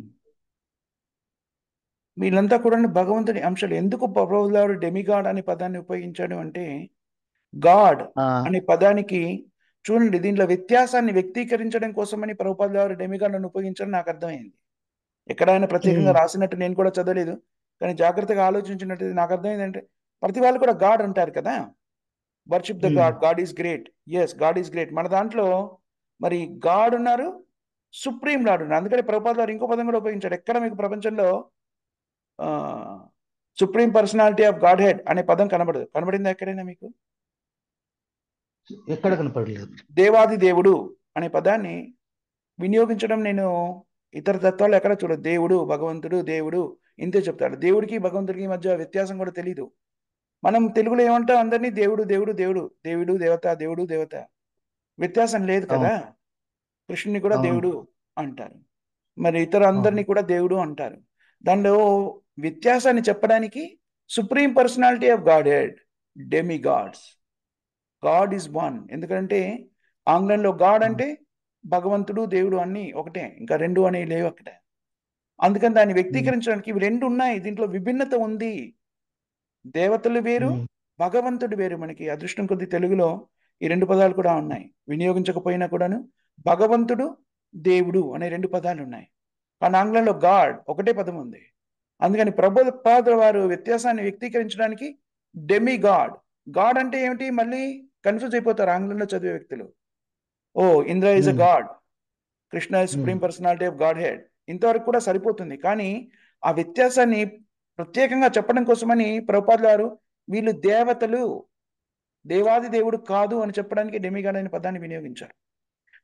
వీళ్ళంతా కూడా భగవంతుని అంశాలు. ఎందుకు ప్రభువులారు డెమిగాడ్ అనే పదాన్ని ఉపయోగించాడు అంటే, గాడ్ ఆ, అనే పదానికి చూడండి, దీంట్లో వ్యత్యాసాన్ని వ్యక్తీకరించడం కోసమని ప్రభుపాదుల వారు డెమిగాడ్ అని ఉపయోగించడం నాకు అర్థమైంది. ఎక్కడ ఆయన ప్రత్యేకంగా ఉమ్, రాసినట్టు నేను కూడా చదవలేదు, కానీ జాగ్రత్తగా ఆలోచించినట్టు నాకు అర్థమైంది అంటే, ప్రతి వాళ్ళు కూడా గాడ్ అంటారు కదా, worship the um. God, god is great. Yes, god is great. మన దాంట్లో మరి గాడ్ ఉన్నారు, సుప్రీం లార్డ్ ఉన్నారు. అందుకని ప్రభుపాదుల వారు ఇంకో పదం కూడా ఉపయోగించాడు. ఎక్కడ మీకు ప్రపంచంలో supreme personality of God head అనే పదం కనబడదు? కనబడిందా ఎక్కడైనా మీకు? ఎక్కడ కనపడలేదు. దేవాది దేవుడు అనే పదాన్ని వినియోగించడం నేను ఇతర తత్వాలు ఎక్కడ చూడదు. దేవుడు, భగవంతుడు, దేవుడు ఇంతే చెప్తాడు. దేవుడికి భగవంతుడికి మధ్య వ్యత్యాసం కూడా తెలీదు. మనం తెలుగులో ఏమంటాం? అందరినీ దేవుడు దేవుడు దేవుడు, దేవుడు దేవత, దేవుడు దేవత, వ్యత్యాసం లేదు అవును, కదా. కృష్ణుని కూడా అవును, దేవుడు అంటారు, మరి ఇతర అవును. అందరినీ కూడా దేవుడు అంటారు. దానిలో వ్యత్యాసాన్ని చెప్పడానికి supreme personality of Godhead, demigods. God is one. ఎందుకంటే ఆంగ్లంలో గాడ్ ఉమ్, అంటే భగవంతుడు దేవుడు అన్ని ఒకటే, ఇంకా రెండు అనేవి లేవు అక్కడ. అందుకని దాన్ని ఉమ్, వ్యక్తీకరించడానికి ఇవి రెండు ఉన్నాయి. దీంట్లో విభిన్నత ఉంది. దేవతలు వేరు, ఉమ్, భగవంతుడు వేరు. మనకి అదృష్టం కొద్ది తెలుగులో ఈ రెండు పదాలు కూడా ఉన్నాయి, వినియోగించకపోయినా కూడాను. భగవంతుడు, దేవుడు అనే రెండు పదాలు ఉన్నాయి, కానీ ఆంగ్లంలో గాడ్ ఒకటే పదం ఉంది. అందుకని ప్రభుపాదుల వారు వ్యత్యాసాన్ని వ్యక్తీకరించడానికి డెమి గాడ్. గాడ్ అంటే ఏమిటి? మళ్ళీ కన్ఫ్యూజ్ అయిపోతారు ఆంగ్లంలో చదివే వ్యక్తులు. Oh, Indra is a um, god, Krishna is um, supreme personality of godhead. ఇంతవరకు కూడా సరిపోతుంది. కానీ ఆ వ్యత్యాసాన్ని ప్రత్యేకంగా చెప్పడం కోసమని ప్రభుపాదుల వారు వీళ్ళు దేవతలు, దేవాది దేవుడు కాదు అని చెప్పడానికి డెమిగాడ్ అనే పదాన్ని వినియోగించారు.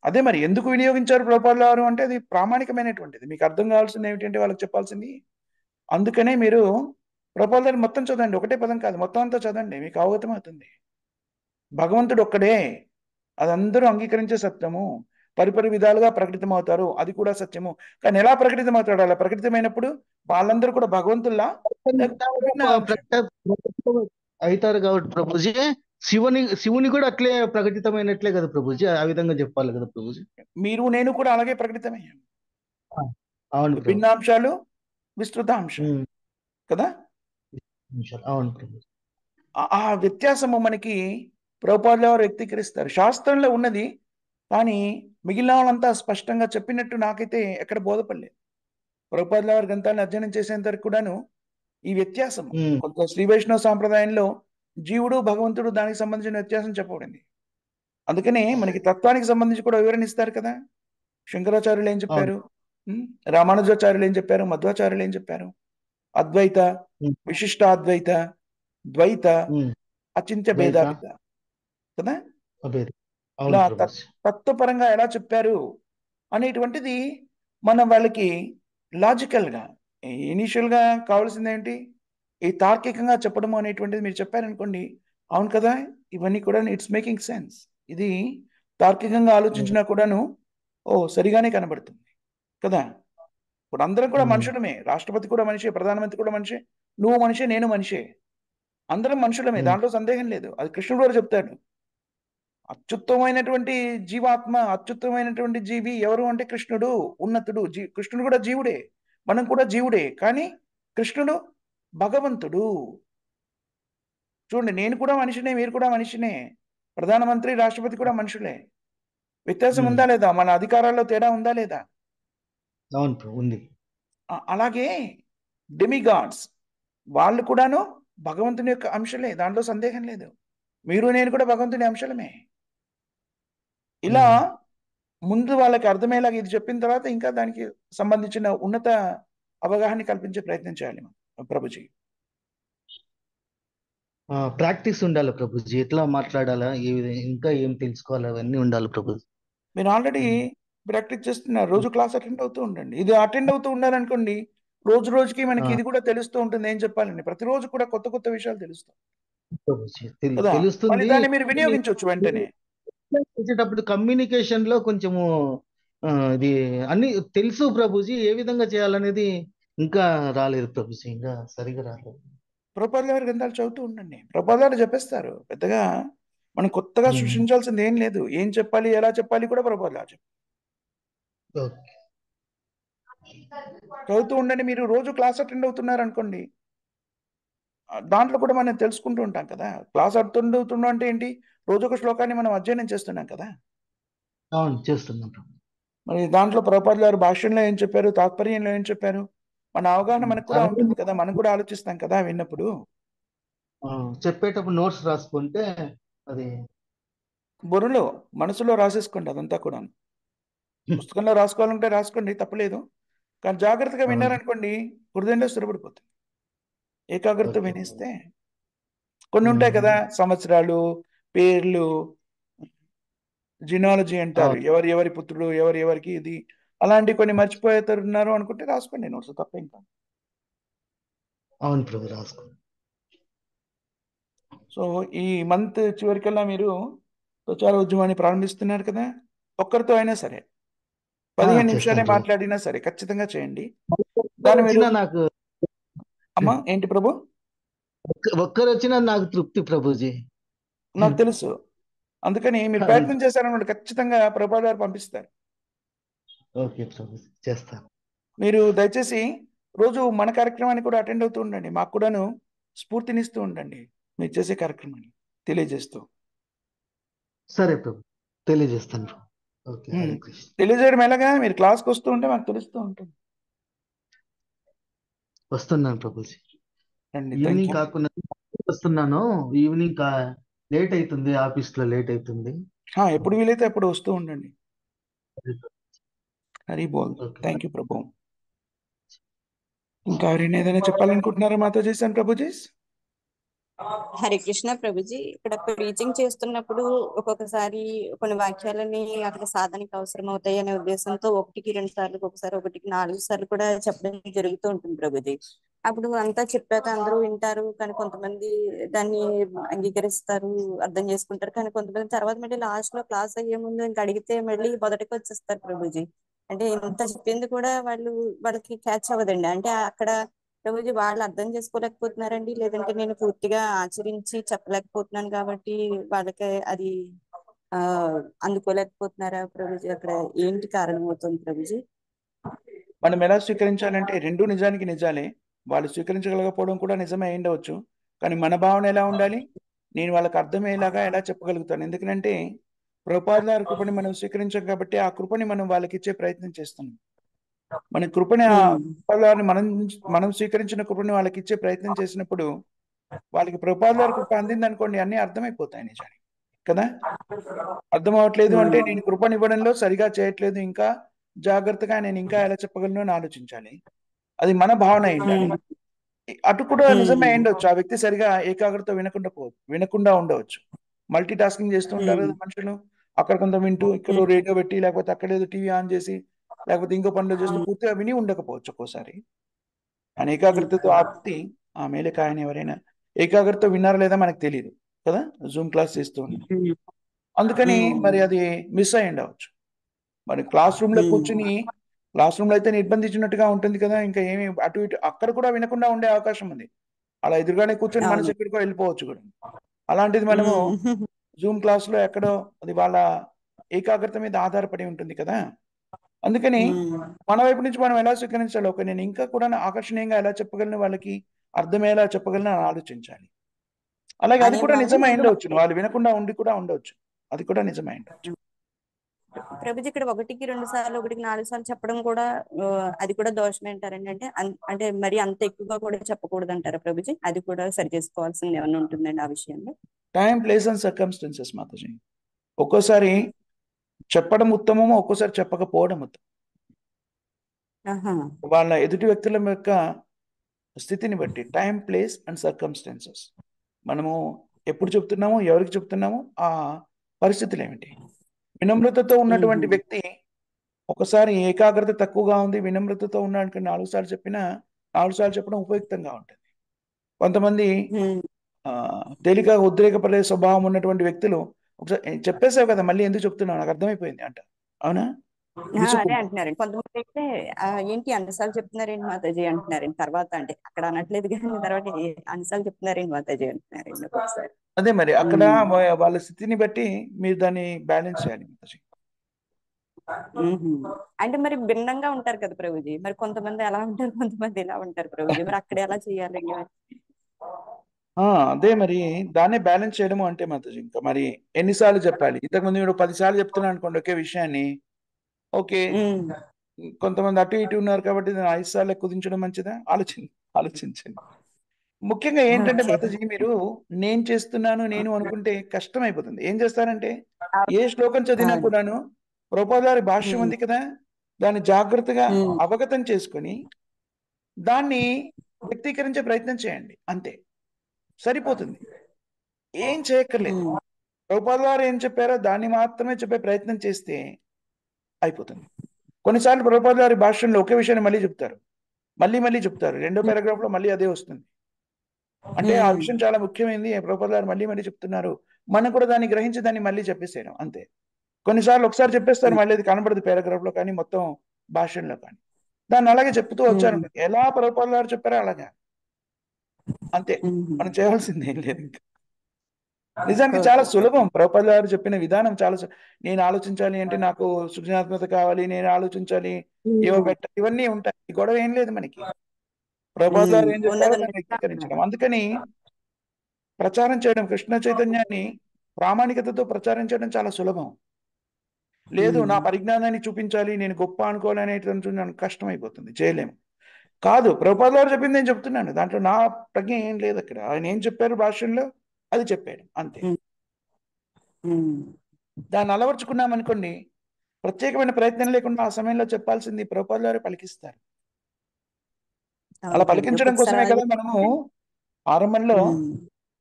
అదే మరి ఎందుకు వినియోగించారు ప్రభుపాదుల వారు అంటే, అది ప్రామాణికమైనటువంటిది. మీకు అర్థం కావాల్సింది ఏమిటంటే వాళ్ళకి చెప్పాల్సింది. అందుకనే మీరు ప్రభుపాదుల వారు మొత్తం చదవండి, ఒకటే పదం కాదు, మొత్తం అంతా చదవండి, మీకు అవగతం అవుతుంది. భగవంతుడు ఒక్కడే, అది అందరూ అంగీకరించే సత్యము. పరిపరి విధాలుగా ప్రకటితం అవుతారు, అది కూడా సత్యము. కానీ ఎలా ప్రకటితం అవుతాడు? అలా ప్రకటితమైనప్పుడు వాళ్ళందరూ కూడా భగవంతుల్లా, లేకపోతే భిన్న అంశం. ప్రకటితం అవుతారు కాబట్టి ప్రభుజీ, శివుని కూడా అట్లే ప్రకటితమైనట్లే కదా ప్రభుజీ. ఆ విధంగా చెప్పాలి కదా ప్రభుజీ. మీరు నేను కూడా అలాగే ప్రకటితమయ్యాం. ఆ, అవును ప్రభు. భిన్నాంశాలు, విస్తృతాంశాలు ఉమ్, కదా. అవును ప్రభు. ఆ వ్యత్యాసము మనకి ప్రభుపాదుల వారు వ్యక్తీకరిస్తారు. శాస్త్రంలో ఉన్నది, కానీ మిగిలిన వాళ్ళంతా స్పష్టంగా చెప్పినట్టు నాకైతే ఎక్కడ బోధపడలేదు. ప్రభుపాదుల వారి గ్రంథాలను అధ్యయనం చేసేంత వరకు కూడాను ఈ వ్యత్యాసము ఉమ్, కొంత శ్రీ వైష్ణవ సాంప్రదాయంలో జీవుడు భగవంతుడు దానికి సంబంధించిన వ్యత్యాసం చెప్పబడింది. అందుకనే మనకి తత్వానికి సంబంధించి కూడా వివరణ ఇస్తారు కదా. శంకరాచార్యులు ఏం అవును. చెప్పారు, ఉమ్, రామానుజాచార్యులు ఏం చెప్పారు, మధ్వాచార్యులు ఏం చెప్పారు? అద్వైత, ఉమ్, విశిష్టాద్వైత, ద్వైత, ఉమ్. అచింత్య ద్వైత భేదాభిద కదా. అభేదం. అవును ఇలా ప్రభుజీ. తత్వపరంగా ఎలా చెప్పారు అనేటువంటిది మనం వాళ్ళకి లాజికల్గా, ఇనీషియల్గా కావాల్సింది ఏంటి? ఈ తార్కికంగా చెప్పడం అనేటువంటిది మీరు చెప్పారనుకోండి, అవును కదా, ఇవన్నీ కూడా ఇట్స్ మేకింగ్ సెన్స్, ఇది తార్కికంగా ఆలోచించినా కూడాను ఓ సరిగానే కనబడుతుంది కదా. ఇప్పుడు అందరం కూడా ఉమ్, మనుషులమే, రాష్ట్రపతి కూడా మనిషే, ప్రధానమంత్రి కూడా మనిషే, నువ్వు మనిషే, నేను మనిషే, అందరం మనుషులమే, ఉమ్, దాంట్లో సందేహం లేదు. అది కృష్ణుడు కూడా చెప్తాడు. అత్యుత్తమైనటువంటి జీవాత్మ, అత్యుత్తమైనటువంటి జీవి ఎవరు అంటే కృష్ణుడు, ఉన్నతుడు. కృష్ణుడు కూడా జీవుడే, మనం కూడా జీవుడే. కానీ కృష్ణుడు భగవంతుడు. చూడండి, నేను కూడా మనిషినే, మీరు కూడా మనిషినే, ప్రధానమంత్రి, రాష్ట్రపతి కూడా మనుషులే. వ్యత్యాసం ఉమ్. ఉందా లేదా? మన అధికారాల్లో తేడా ఉందా లేదా? అవును ప్రభు, ఉంది. అలాగే డెమిగాడ్స్ వాళ్ళు కూడాను భగవంతుని యొక్క అంశలే, దాంట్లో సందేహం లేదు. మీరు నేను కూడా భగవంతుని అంశలమే. ఇలా ఉమ్. ముందు వాళ్ళకి అర్థమయ్యేలాగా ఇది చెప్పిన తర్వాత ఇంకా దానికి సంబంధించిన ఉన్నత అవగాహన కల్పించే ప్రయత్నం చేయాలి మనం, ప్రభుజీ. ప్రాక్టీస్ ఉండాలి ప్రభుజీ, ఎట్లా మాట్లాడాలా, ఇంకా ఏం తెలుసుకోవాలా, అవన్నీ ఉండాలి ప్రభుజీ. మీరు ఆల్రెడీ ప్రాక్టీస్ చేస్తున్నారు, రోజు క్లాస్ అటెండ్ అవుతూ ఉండండి. ఇది అటెండ్ అవుతూ ఉండాలనుకోండి, రోజు రోజుకి మనకి ఇది కూడా తెలుస్తూ ఉంటుంది. ఏం చెప్పాలండి, ప్రతిరోజు కూడా కొత్త కొత్త విషయాలు తెలుస్తాయి ప్రభుజీ కదా. మళ్ళీ తెలుస్తుంది. దాన్ని మీరు వినియోగించవచ్చు వెంటనే. చేసేటప్పుడు కమ్యూనికేషన్ లో కొంచెము ఇది అన్ని తెలుసు ప్రభుజీ, ఏ విధంగా చేయాలనేది ఇంకా రాలేదు ప్రభుజీ, ఇంకా సరిగా రాలేదు. ప్రభుపాదుల గారి గ్రంథాలు చదువుతూ ఉండండి, ప్రభుపాదుల గారు చెప్పేస్తారు. పెద్దగా మనం కొత్తగా సృష్టించాల్సింది ఏం లేదు. ఏం చెప్పాలి, ఎలా చెప్పాలి కూడా ప్రభుపాదుల గారు చెప్తారు. ఓకే. చదువుతూ ఉండండి. మీరు రోజు క్లాస్ అటెండ్ అవుతున్నారు అనుకోండి, దాంట్లో కూడా మనం తెలుసుకుంటూ ఉంటాం కదా. క్లాస్ అటెండ్ అవుతున్నాం అంటే ఏంటి, రోజు ఒక శ్లోకాన్ని మనం అధ్యయనం చేస్తున్నాం కదా. అవును, చేస్తున్నాం ప్రభు. మరి దాంట్లో ప్రభుపాదుల గారు భాష్యంలో ఏం చెప్పారు, తాత్పర్యంలో ఏం చెప్పారు, మన అవగాహన మనకు కూడా ఉంటుంది కదా. మనం కూడా ఆలోచిస్తాం కదా విన్నప్పుడు. చెప్పేటప్పుడు నోట్స్ రాసుకుంటే అది బుర్రలో, మనసులో రాసేసుకోండి అదంతా కూడా. పుస్తకంలో రాసుకోవాలంటే రాసుకోండి, తప్పలేదు. కానీ జాగ్రత్తగా అవును. విన్నారనుకోండి, హృదయంలో స్థిరపడిపోతుంది. ఏకాగ్రత ఓకే. వినిస్తే కొన్ని ఉంటాయి కదా, సంవత్సరాలు, పేర్లు, జినాలజీ అంటారు, అవును. ఎవరి ఎవరి పుత్రుడు, ఎవరి ఎవరికి ఇది, అలాంటి కొన్ని మర్చిపోతున్నారు అనుకుంటే రాసుకోండి నోట్స్, తప్పేం కాదు. అవును ప్రభు, రాసుకో. సో ఈ మంత్ చివరికల్లా మీరు ప్రచార ఉద్యమాన్ని ప్రారంభిస్తున్నారు కదా. ఒక్కరితో అయినా సరే 15 నిమిషాలే చేస్తాను ప్రభు. మాట్లాడినా సరే ఖచ్చితంగా చేయండి. ఒక్కరు దాన్ని మీరు వచ్చినా నాకు అమ్మా ఏంటి ప్రభు, ఒక్కరు వచ్చినా నాకు తృప్తి ప్రభుజీ. నాకు తెలుసు. అందుకని మీరు ప్రయత్నం చేశారన్నమాట, ఖచ్చితంగా ప్రభుపాద గారు పంపిస్తారు. ఓకే ప్రభు, చేస్తాను. మీరు దయచేసి రోజు మన కార్యక్రమాన్ని కూడా అటెండ్ అవుతూ ఉండండి. మాకు కూడాను స్ఫూర్తినిస్తూ ఉండండి మీరు చేసే కార్యక్రమాన్ని తెలియజేస్తూ. సరే ప్రభు, తెలియజేస్తాను ప్రభు. ఓకే, హరే కృష్ణ. తెలియజేయడం ఎలాగా, మీరు క్లాస్కి వస్తూ ఉంటే మాకు తెలుస్తూ ఉంటుంది. వస్తున్నాను ప్రభుజీ. రండి, థ్యాంక్ ఈవినింగ్ యూ. కాకుండా వస్తున్నాను. ఈవినింగ్ లేట్ అవుతుంది, ఆఫీస్ లో లేట్ అవుతుంది. ఎప్పుడు వీలైతే అప్పుడు వస్తూ ఉండండి. హరి బోల్. ఓకే. థ్యాంక్ యూ ప్రభు. ఇంకా ఎవరైనా ఏదైనా చెప్పాలనుకుంటున్నారా మాతో చేశాను ప్రభుజీ? హరే కృష్ణ ప్రభుజీ. ఇక్కడ ప్రీచింగ్ చేస్తున్నప్పుడు ఒక్కొక్కసారి కొన్ని వాక్యాలని అక్కడ సాధనకి అవసరం అవుతాయి అనే ఉద్దేశంతో 1కి 2 సార్లు, ఒకసారి 1కి 4 సార్లు కూడా చెప్పడం జరుగుతూ ఉంటుంది ప్రభుజీ. అప్పుడు అంతా చెప్పాక అందరూ వింటారు, కానీ కొంతమంది దాన్ని అంగీకరిస్తారు, అర్థం చేసుకుంటారు. కానీ కొంతమంది తర్వాత మళ్ళీ లాస్ట్ లో క్లాస్ అయ్యే ముందు ఇంకా అడిగితే మళ్ళీ మొదటికి వచ్చేస్తారు ప్రభుజీ. అంటే ఇంత చెప్పింది కూడా వాళ్ళకి క్యాచ్ అవ్వదండి. అంటే అక్కడ ప్రభుజీ వాళ్ళు అర్థం చేసుకోలేకపోతున్నారండి, లేదంటే నేను పూర్తిగా ఆచరించి చెప్పలేకపోతున్నాను కాబట్టి వాళ్ళకి అది ఆ అందుకోలేకపోతున్నారా ప్రభుజీ? అక్కడ ఏంటి కారణం అవుతుంది ప్రభుజీ? మనం ఎలా స్వీకరించాలంటే రెండు నిజానికి నిజాలే. వాళ్ళు స్వీకరించగలగకపోవడం కూడా నిజమే అయి ఉండవచ్చు. కానీ మన భావన ఎలా ఉండాలి, నేను వాళ్ళకి అర్థమయ్యేలాగా ఎలా చెప్పగలుగుతాను. ఎందుకంటే ప్రభుపాదుల గారి కృపని మనం స్వీకరించాం కాబట్టి ఆ కృపని మనం వాళ్ళకి ఇచ్చే ప్రయత్నం చేస్తున్నాం. మన కృపని ప్రభుపాదుల గారిని మనం స్వీకరించిన కృపని వాళ్ళకి ఇచ్చే ప్రయత్నం చేసినప్పుడు వాళ్ళకి ప్రభుపాదుల గారి కృప అందింది అనుకోండి, అన్నీ అర్థమైపోతాయి నిజానికి కదా. అర్థం అవ్వట్లేదు అంటే నేను కృపనివ్వడంలో సరిగా చేయట్లేదు, ఇంకా జాగ్రత్తగా నేను ఇంకా ఎలా చెప్పగలను అని ఆలోచించాలి. అది మన భావన అయి ఉండాలి. అటు కూడా నిజమే అయి ఉండవచ్చు, ఆ వ్యక్తి సరిగా ఏకాగ్రత వినకుండా ఉండవచ్చు. మల్టీ టాస్కింగ్ చేస్తూ ఉంటారు కదా మనుషులు. అక్కడ కొంత వింటూ, ఇక్కడ రేడియో పెట్టి, లేకపోతే అక్కడ ఏదో టీవీ ఆన్ చేసి, లేకపోతే ఇంకో పనిలో చేస్తూ పూర్తిగా విని ఉండకపోవచ్చు ఒక్కోసారి. ఆయన ఏకాగ్రతతో ఆ వ్యక్తి, ఆ మేలక ఆయన ఎవరైనా ఏకాగ్రత విన్నారా లేదా మనకు తెలియదు కదా, జూమ్ క్లాస్ చేస్తూ ఉన్నాం. అందుకని మరి అది మిస్ అయి ఉండవచ్చు. మరి క్లాస్ రూమ్ లో కూర్చుని, క్లాస్ రూమ్ లో అయితే నిర్బంధించినట్టుగా ఉంటుంది కదా, ఇంకా ఏమి అటు ఇటు అక్కడ కూడా వినకుండా ఉండే అవకాశం ఉంది. అలా ఎదురుగానే కూర్చొని మనసు ఎక్కడికో వెళ్ళిపోవచ్చు కూడా. అలాంటిది మనము జూమ్ క్లాస్ లో ఎక్కడో, అది వాళ్ళ ఏకాగ్రత మీద ఆధారపడి ఉంటుంది కదా. అందుకని మన వైపు నుంచి మనం ఎలా స్వీకరించాలో, నేను ఇంకా కూడా ఆకర్షణీయంగా ఎలా చెప్పగలను వాళ్ళకి, అర్థమయ్యేలా చెప్పగలను అని ఆలోచించాలి. అలాగే అది అనే కూడా భావన నిజమై ముందు ఉండవచ్చు. వాళ్ళు వినకుండా ఉండి కూడా ఉండవచ్చు. అది కూడా నిజమై ఉండొచ్చు. ప్రభుజీ ఇక్కడ 1కి 2 సార్లు 1కి 4 సార్లు చెప్పడం కూడా అది కూడా దోషమే అంటారండి? అంటే అంటే మరి అంత ఎక్కువగా కూడా చెప్పకూడదు అంటారా ప్రభుజీ? అది కూడా సరి చేసుకోవాల్సింది ఏమన్నా ఉంటుందండి ఆ విషయంలో? Time, place and circumstances Mataji. ఒక్కోసారి చెప్పడం ఉత్తమము, ఒక్కోసారి చెప్పకపోవడం ఉత్తమం. ఆహా. వాళ్ళ ఎదుటి వ్యక్తుల యొక్క స్థితిని బట్టి టైం, ప్లేస్ అండ్ సర్కమ్స్టెన్సెస్. మనము ఎప్పుడు చెప్తున్నామో, ఎవరికి చెప్తున్నామో, ఆ పరిస్థితులు ఏమిటి. వినమ్రతతో ఉన్నటువంటి మ్మ్. వ్యక్తి ఒకసారి ఏకాగ్రత తక్కువగా ఉంది, వినమ్రతతో ఉన్నానికి 4 సార్లు చెప్పినా 4 సార్లు చెప్పడం ఉపయుక్తంగా ఉంటుంది. కొంతమంది మ్మ్. తేలిక ఉద్రేకపడే స్వభావం ఉన్నటువంటి వ్యక్తులు ఒకసారి చెప్పేసావు కదా మళ్ళీ ఎందుకు చెప్తున్నావు, నాకు అర్థమైపోయింది అంట. అవునా? అదే విసుక్కుంటారు. అంటున్నారండి కొంతమంది అయితే. ఏంటి అన్నిసార్లు చెప్తున్నారేంటి మాతాజీ అంటున్నారండి తర్వాత, అంటే అక్కడ అనట్లేదు కానీ తర్వాత అన్నిసార్లు చెప్తున్నారేంటి మాతాజీ అంటున్నారండి ఒక్కొక్కసారి. అదే మరి అక్కడ మ్మ్. వాళ్ళ స్థితిని బట్టి మీరు దాన్ని బ్యాలెన్స్ చేయాలి మాతాజీ. మ్మ్. అంటే మరి భిన్నంగా ఉంటారు కదా ప్రభుజీ, మరి కొంతమంది ఎలా ఉంటారు, కొంతమంది ఎలా ఉంటారు ప్రభుజీ, మరి అక్కడ ఎలా చేయాలండి మరి? అదే మరి దాన్నే బ్యాలెన్స్ చేయడము అంటే మాతాజీ. ఇంకా మరి ఎన్నిసార్లు చెప్పాలి? ఇంతకుముందు మీరు 10 సార్లు చెప్తున్నాను అనుకోండి ఒకే విషయాన్ని. ఓకే, మ్మ్. కొంతమంది అటు ఇటు ఉన్నారు కాబట్టి దాన్ని 5 సార్లు కుదించడం మంచిదా? ఆలోచించండి. ముఖ్యంగా ఏంటంటే ఓకే. మాతాజీ, మీరు నేను చేస్తున్నాను నేను అనుకుంటే కష్టం అయిపోతుంది. ఏం చేస్తారంటే ఏ శ్లోకం చదివినా అవును. కూడాను ప్రభుపాద గారి భాష్యం మ్మ్. ఉంది కదా, దాన్ని జాగ్రత్తగా మ్మ్. అవగతం చేసుకొని దాన్ని వ్యక్తీకరించే ప్రయత్నం చేయండి. అంతే, సరిపోతుంది. ఏం చేయక్కర్లేదు. మ్మ్. ప్రభుపాద గారు ఏం చెప్పారో దాన్ని మాత్రమే చెప్పే ప్రయత్నం చేస్తే అయిపోతుంది. కొన్నిసార్లు ప్రభుపాద గారి భాష్యంలో ఒకే విషయాన్ని మళ్ళీ చెప్తారు, మళ్ళీ మళ్ళీ చెప్తారు. రెండో పారాగ్రాఫ్ లో మళ్ళీ అదే వస్తుంది. అంటే ఆ మ్మ్. విషయం చాలా ముఖ్యమైనది, ప్రభుపాద గారు మళ్ళీ మళ్ళీ చెప్తున్నారు. మనం కూడా దాన్ని గ్రహించి దాన్ని మళ్ళీ చెప్పేసేయడం అంతే. కొన్నిసార్లు ఒకసారి చెప్పేస్తారు, మళ్ళీ అది కనబడదు పారాగ్రాఫ్ లో కానీ మొత్తం భాషల్లో కానీ. దాన్ని అలాగే చెప్తూ వచ్చారు. మ్మ్. ఎలా ప్రభుపాద గారు చెప్పారో అలాగా, అంతే. మ్మ్. మనం చేయాల్సింది ఏం లేదు ఇంకా. నిజానికి చాలా ఓకే సులభం. ప్రభుపాద గారు చెప్పిన విధానం చాలా నేను ఆలోచించాలి అంటే నాకు సృజనాత్మకత కావాలి, నేను ఆలోచించాలి, ఏవో మ్మ్. పెట్టాలి, ఇవన్నీ ఉంటాయి. ఈ గొడవ ఏం లేదు మనకి. ప్రభుపాద మ్మ్. గారు ఏం చెప్పారో దాన్ని ఉన్నదన్నట్టుగా అన్నారు. వ్యక్తీకరించడం. అందుకని ప్రచారం చేయడం, కృష్ణ చైతన్యాన్ని ప్రామాణికతతో ప్రచారం చేయడం చాలా సులభం. లేదు మ్మ్. నా పరిజ్ఞానాన్ని చూపించాలి, నేను గొప్ప అనుకోవాలి అనేటువంటి నాకు కష్టం అయిపోతుంది, చేయలేము. కాదు, ప్రభుపాద గారు చెప్పింది నేను చెప్తున్నాను, దాంట్లో నా ప్రజ్ఞ ఏం లేదు. అక్కడ ఆయన ఏం చెప్పారు భాషల్లో అది చెప్పాడు అంతే. మ్మ్. మ్మ్. దాన్ని అలవర్చుకున్నాం అనుకోండి, ప్రత్యేకమైన ప్రయత్నం లేకుండా ఆ సమయంలో చెప్పాల్సింది ప్రభుపాద గారు పలికిస్తారు. అలా అవునండి పలికించడం ఒక్కొక్కసారి కోసమే అలాగే. కదా మనము ఆరంభంలో మ్మ్.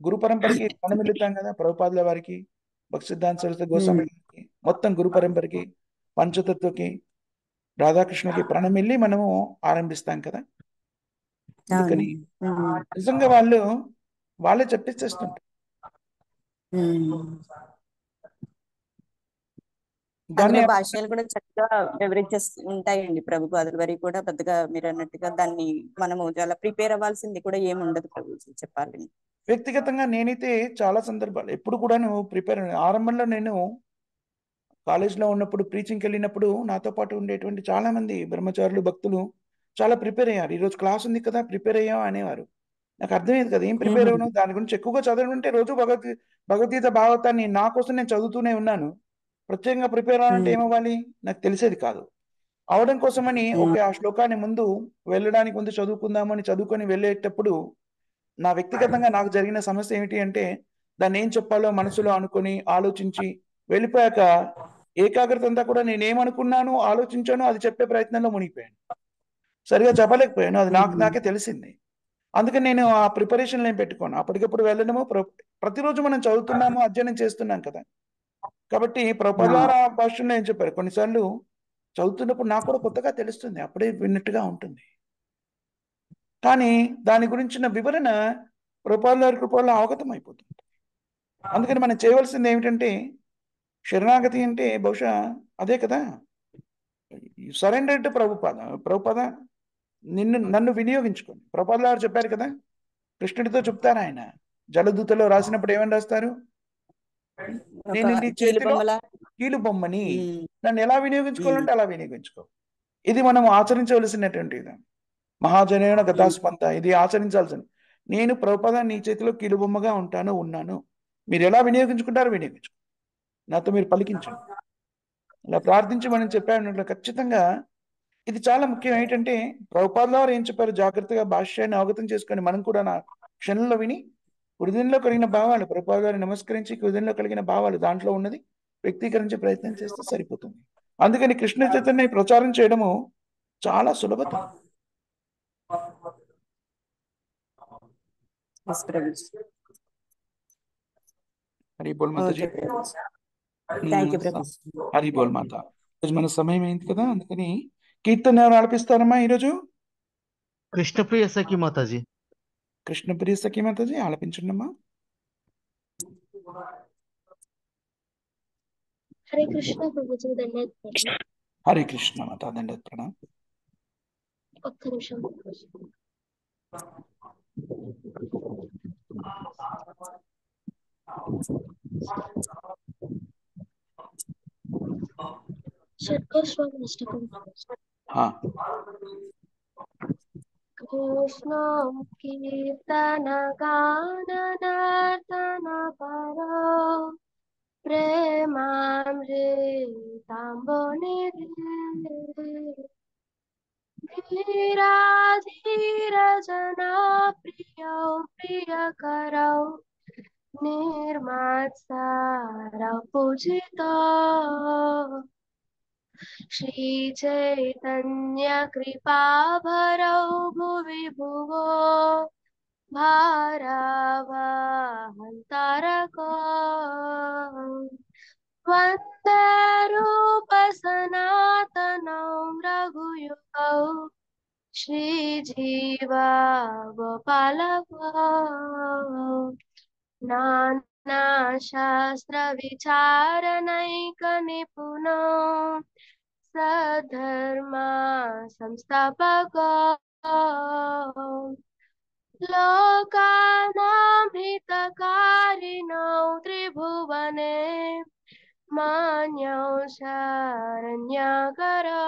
గురు పరంపరకి ప్రణమిల్లుతాం కదా. ప్రభుపాదుల వారికి, భక్తి సిద్ధాంత సరస్వతి మ్మ్. గోస్వామి గారికి, మొత్తం గురు పరంపరకి, పంచతత్వకి, రాధాకృష్ణకి ప్రణమిల్లి మనము ఆరంభిస్తాం కదా. అందుకని అవునండి. మ్మ్. నిజంగా వాళ్ళే చెప్పిచ్చేస్తుంటారు. మ్మ్. దాన్ని అందులో భాష్యాలు కూడా చక్కగా వివరించేస్తూ ఉంటాయండి ప్రభుపాదుల వరకు కూడా. పెద్దగా మీరు అన్నట్టుగా దాన్ని మనము చాలా ప్రిపేర్ అవ్వాల్సింది కూడా ఏమి ఉండదు ప్రభుజీ చెప్పాలని. వ్యక్తిగతంగా నేనైతే చాలా సందర్భాలు ఎప్పుడు కూడాను ప్రిపేర్. ఆరంభంలో నేను కాలేజ్లో ఉన్నప్పుడు టీచింగ్కి వెళ్ళినప్పుడు నాతో పాటు ఉండేటువంటి చాలా మంది బ్రహ్మచారులు, భక్తులు చాలా ప్రిపేర్ అయ్యారు. ఈరోజు క్లాస్ ఉంది కదా ప్రిపేర్ అయ్యాం అనేవారు. నాకు అర్థమయ్యేది కదా ఏం ప్రిపేర్ మ్మ్. అవ్వను, దాని గురించి ఎక్కువగా చదవనుంటే రోజు భగవద్గీత భాగవతాన్ని నా కోసం నేను చదువుతూనే ఉన్నాను. ప్రత్యేకంగా ప్రిపేర్ అవ్వాలంటే మ్మ్. ఏమవ్వాలి, నాకు తెలిసేది కాదు. అవడం కోసమని మ్మ్. ఓకే ఆ శ్లోకాన్ని ముందు వెళ్ళడానికి ముందు చదువుకుందామని చదువుకొని వెళ్ళేటప్పుడు నా వ్యక్తిగతంగా నాకు జరిగిన సమస్య ఏమిటి అంటే దాన్ని ఏం చెప్పాలో మనసులో అనుకొని ఆలోచించి వెళ్ళిపోయాక ఏకాగ్రత అంతా కూడా నేనేమనుకున్నాను ఆలోచించాను అది చెప్పే ప్రయత్నంలో మునిగిపోయాను. సరిగా చెప్పలేకపోయాను, అది మ్మ్. నాకే తెలిసింది. అందుకని నేను ఆ ప్రిపరేషన్లు ఏం పెట్టుకోను, అప్పటికప్పుడు వెళ్ళడము. ప్రతిరోజు మనం చదువుతున్నాము, అధ్యయనం చేస్తున్నాం కదా. కాబట్టి మ్మ్. ప్రపదార భాషలో ఏం చెప్పారు, కొన్నిసార్లు చదువుతున్నప్పుడు నాకు కూడా కొత్తగా తెలుస్తుంది, అప్పుడే విన్నట్టుగా ఉంటుంది. కానీ దాని గురించిన వివరణ ప్రభుపాదుల కృపలో అవగతం అయిపోతుంది. అందుకని మనం చేయవలసింది ఏమిటంటే శరణాగతి అంటే బహుశా అదే కదా. Surrender to Prabhupada. ప్రభుపాద నన్ను వినియోగించుకోండి. ప్రభుపాద గారు చెప్పారు కదా, కృష్ణుడితో చెప్తారు ఆయన జలదూతలో రాసినప్పుడు ఏమని రాస్తారు, ఒక నేను నీ కీలు చేతిలో బొమ్మల. కీలు బొమ్మని, మ్మ్. నన్ను ఎలా మ్మ్. వినియోగించుకోవాలంటే అలా వినియోగించుకో. ఇది మనం ఆచరించవలసినటువంటి ఇది. మహాజనేన మ్మ్. గతాస్పంత, ఇది ఆచరించాల్సింది. నేను ప్రభుపాద నీ చేతిలో కీలుబొమ్మగా ఉన్నాను. మీరు ఎలా వినియోగించుకుంటారో వినియోగించుకోండి, నాతో మీరు పలికించండి. ఇలా ప్రార్థించి మనం చెప్పామన్నట్లు ఖచ్చితంగా ఇది చాలా ముఖ్యం. ఏంటంటే ప్రభుపాదుల వారు ఏం చెప్పారు, జాగ్రత్తగా భాష్యాన్ని అవగతం చేసుకొని మనం కూడా నా క్షణంలో విని హృదయంలో కలిగిన భావాలు, ప్రభుపాద గారిని నమస్కరించి హృదయంలో కలిగిన భావాలు దాంట్లో ఉన్నది వ్యక్తీకరించే ప్రయత్నం చేస్తే సరిపోతుంది. అందుకని కృష్ణ చైతన్య ప్రచారం చేయడము చాలా సులభతం. Yes, Prabhuji. Hari boll Mataji. Okay Prabhuji. Thank you Prabhuji. Hari బోల్ మాత. ఈరోజు మన సమయం అయింది కదా, అందుకని కీర్తన ఎవరు ఆలపిస్తారమ్మా ఈరోజు? కృష్ణప్రియ సఖి మాతాజీ. కృష్ణప్రియ సఖి మాతాజీ ఆలపించండమ్మా. హరే కృష్ణ ప్రభుజీ, దండవత్ ప్రణామం. హరే కృష్ణ మాత, దండవత్ ప్రణామం. ఒక్క నిమిషం ప్రభుజీ. షడ్గోస్వామి కృష్ణ కీర్తన గాన నర్తన పరో ప్రేమామృతాంబోనిధి ధీరా ధీర జనా ప్రియౌ ప్రియకరౌ నిర్మత్సర పూజితో श्री चैतन्य कृपा भरौ भुवि भुवो भारवहन्तारको वन्दे रूप सनातनौ रघुयुगौ श्रीजीव गोपालको नाना शास्त्र विचारनैक निपुणो सधर्मा संस्थापको लोकानां हितकारिणौ त्रिभुवने मान्यौ शरण्यकरौ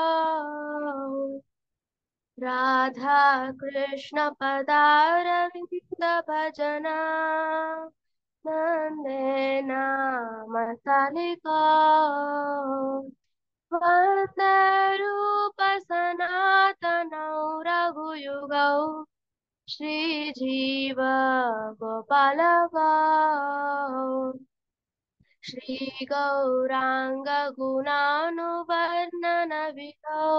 राधा कृष्ण पदारविन्द भजना नन्देन मत्सलिको वन्दे रूप सनातनौ रघुयुगौ श्रीजीव गोपालको श्री गौरांग गुणानुवर्णन विधौ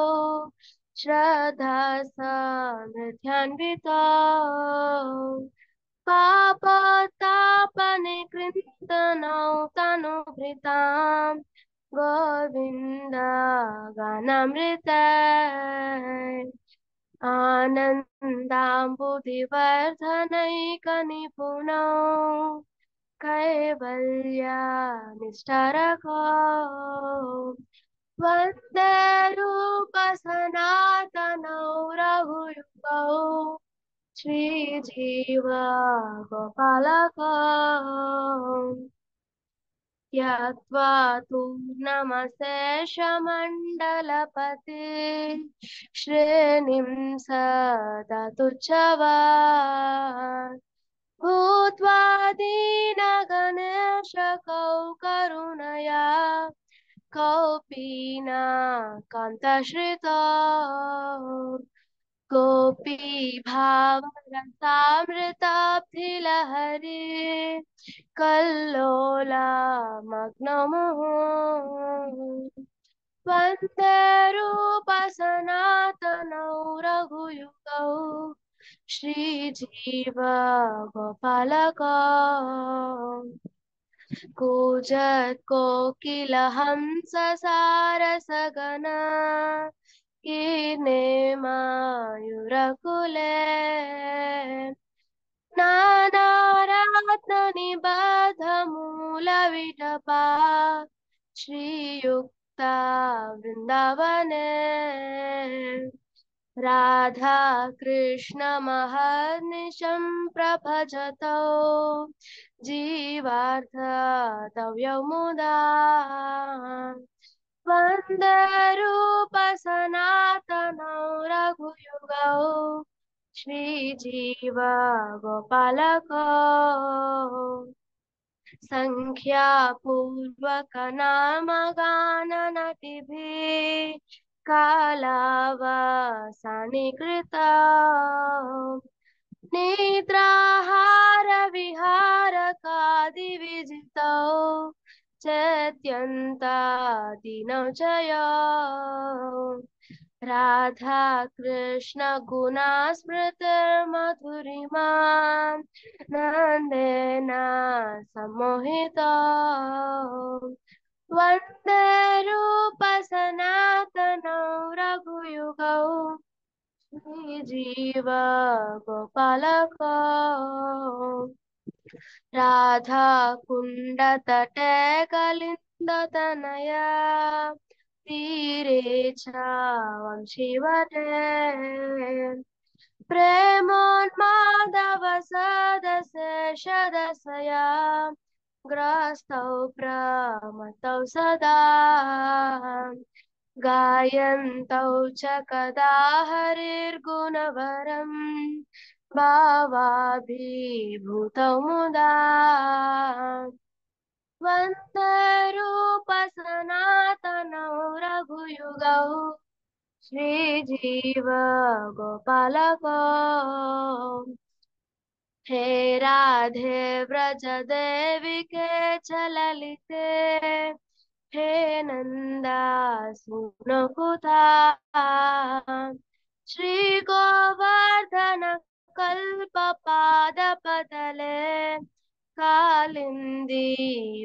श्रद्धा समृद्ध्यान्वितौ पापतापने कृन्तनौ तनुभृतां गोविन्द गानामृते आनन्दाम्बुधिवर्धनैकनिपुणौ कैवल्यानिष्ठारको वन्दे रूप सनातनौ रघुयुगौ श्रीजीव गोपालको त्यक्त्वा तु नमशेषमण्डलपते श्रेणिं सदा तुच्छवान् भूत्वा दीनगणेशकौ करुणया कौपीना कान्तश्रितो गोपी भावरसामृताब्धिलहरी कल्लोला मग्नमुहुः वन्दे रूप सनातनौ रघुयुगौ श्रीजीव गोपालको कूजत् कोकिलहंस सारसगना कीर्णे मायूरकुले नानारत्ननिबद्धमूलविटपा श्रीयुक्ता वृन्दावने राधा कृष्ण महर्निशं प्रभजतौ जीवार्थ तव्यौ मुदा वन्दे रूप सनातनौ रघुयुगौ श्रीजीव गोपालको संख्यापूर्वक नामगान नटिभिः कालावसानीकृता निद्राहार विहारकादिविजितौ चेत्यन्तादिनौ च यौ राधा कृष्ण गुणा स्मृतिर्मधुरिमा नन्देन सम्मोहिता वन्दे रूप सनातनौ रघुयुगौ श्रीजीव गोपालको राधा कुण्ड तटे कलिन्दतनया तीरे च वंशीवने प्रेमोन्मादवसदशेषदशया ग्रस्तौ प्रमतौ सदा गायन्तौ च कदा हरिर्गुणवरम् भावाभिभूतौ मुदा वन्दे रूप सनातनौ रघुयुगौ श्रीजीव गोपालको हे राधे व्रज देविके च ललिते हे नन्दासुनकुता श्री गोवर्धन कल्पपादपतले कालिन्दी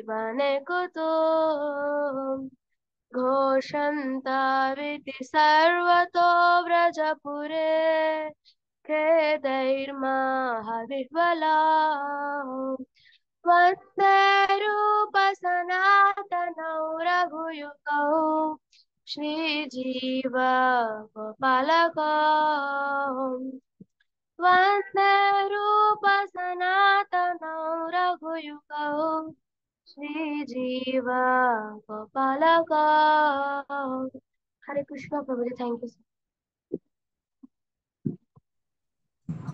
वने कुतो घोषन्ताविति सर्वतो व्रजपुरे खेदैर्महाविह्वला वन्दे रूप सनातनौ रघुयुगौ श्रीजीव गोपालको वन्दे रूप सनातनौ रघुयुगौ श्रीजीव गोपालको हरे कृष्ण प्रभु जी थैंक यू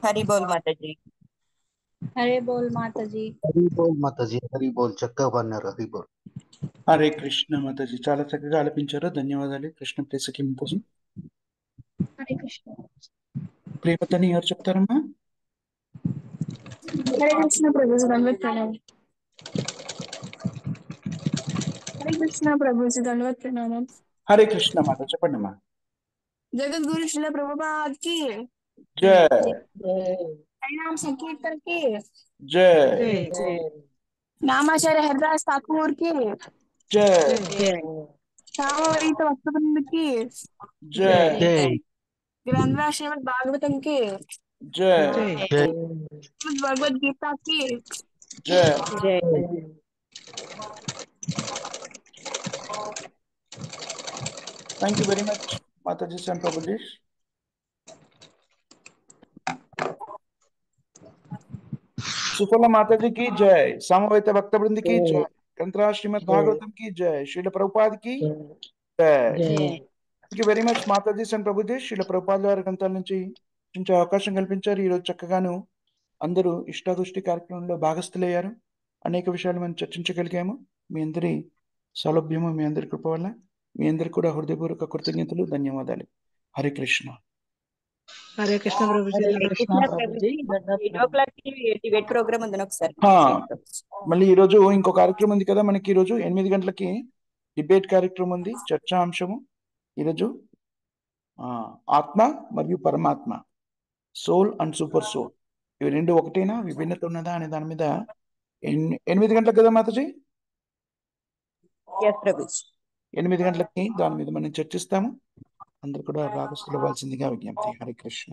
हरि बोल माता जी। हरे बोल माता जी। హరి బోల్ మాతాజీ, హరి బోల్, చక్కగా పన్నారు, హరి బోల్. హరే కృష్ణ మాతాజీ, చాలా చక్కగా ఆలపించారు. ధన్యవాదాలు కృష్ణ ప్లేసకి కోసం. हरे कृष्ण ప్రేమతని ఎవరు చెప్తారమ్మా? हरे कृष्ण प्रभु जी दंडवत प्रणाम। हरे कृष्ण प्रभु जी दंडवत प्रणाम। హరే కృష్ణ మాత చెప్పండి అమ్మా. जगत गुरु श्रील प्रभुपाद की జయ नाम संकीर्तन की జయ नामाचार्य हरदास ठाकुर की జయ सामवेद वक्तवृंद की జయ జై ग्रंथराज श्रीमद् भागवतम की జయ జై श्रीमद् भगवद गीता की జయ. Thank you very much Mataji and Prabhuji. Suphala माताजी की जय, समवेत भक्त वृंद की जय, ग्रंथराज श्रीमद् भागवतम की जय, श्रील प्रभुपाद की जय. Thank you very much Mataji and Prabhuji. Srila Prabhupada వారి గ్రంథాల నుంచి రచించే అవకాశం కల్పించారు. ఈరోజు చక్కగాను అందరూ ఇష్టాదృష్టి కార్యక్రమంలో భాగస్థులయ్యారు. అనేక విషయాలు మనం చర్చించగలిగాము. మీ అందరి సౌలభ్యము, మీ అందరి కృప వల్ల మీ అందరికి కూడా హృదయపూర్వక కృతజ్ఞతలు, ధన్యవాదాలు. హరే కృష్ణ. హరే కృష్ణ ప్రభుజీ. హరే కృష్ణ ప్రభుజీ. 8 కి డిబేట్ ప్రోగ్రామ్ ఉంది ఒకసారి మళ్ళీ ఈ రోజు ఇంకో కార్యక్రమం ఉంది కదా మనకి. ఈ రోజు 8 గంటలకి డిబేట్ కార్యక్రమం ఉంది. చర్చా అంశము ఈరోజు ఆత్మ మరియు పరమాత్మ, సోల్ అండ్ సూపర్ సోల్, ఇవి రెండు ఒకటేనా, విభిన్నత ఉన్నదా అనే దాని మీద 8 గంటలకు కదా మాతాజీ? 8 గంటలకి దాని మీద మనం చర్చిస్తాము. అందరు కూడా భాగస్థులు అవ్వాల్సిందిగా విజ్ఞప్తి. హరే కృష్ణ.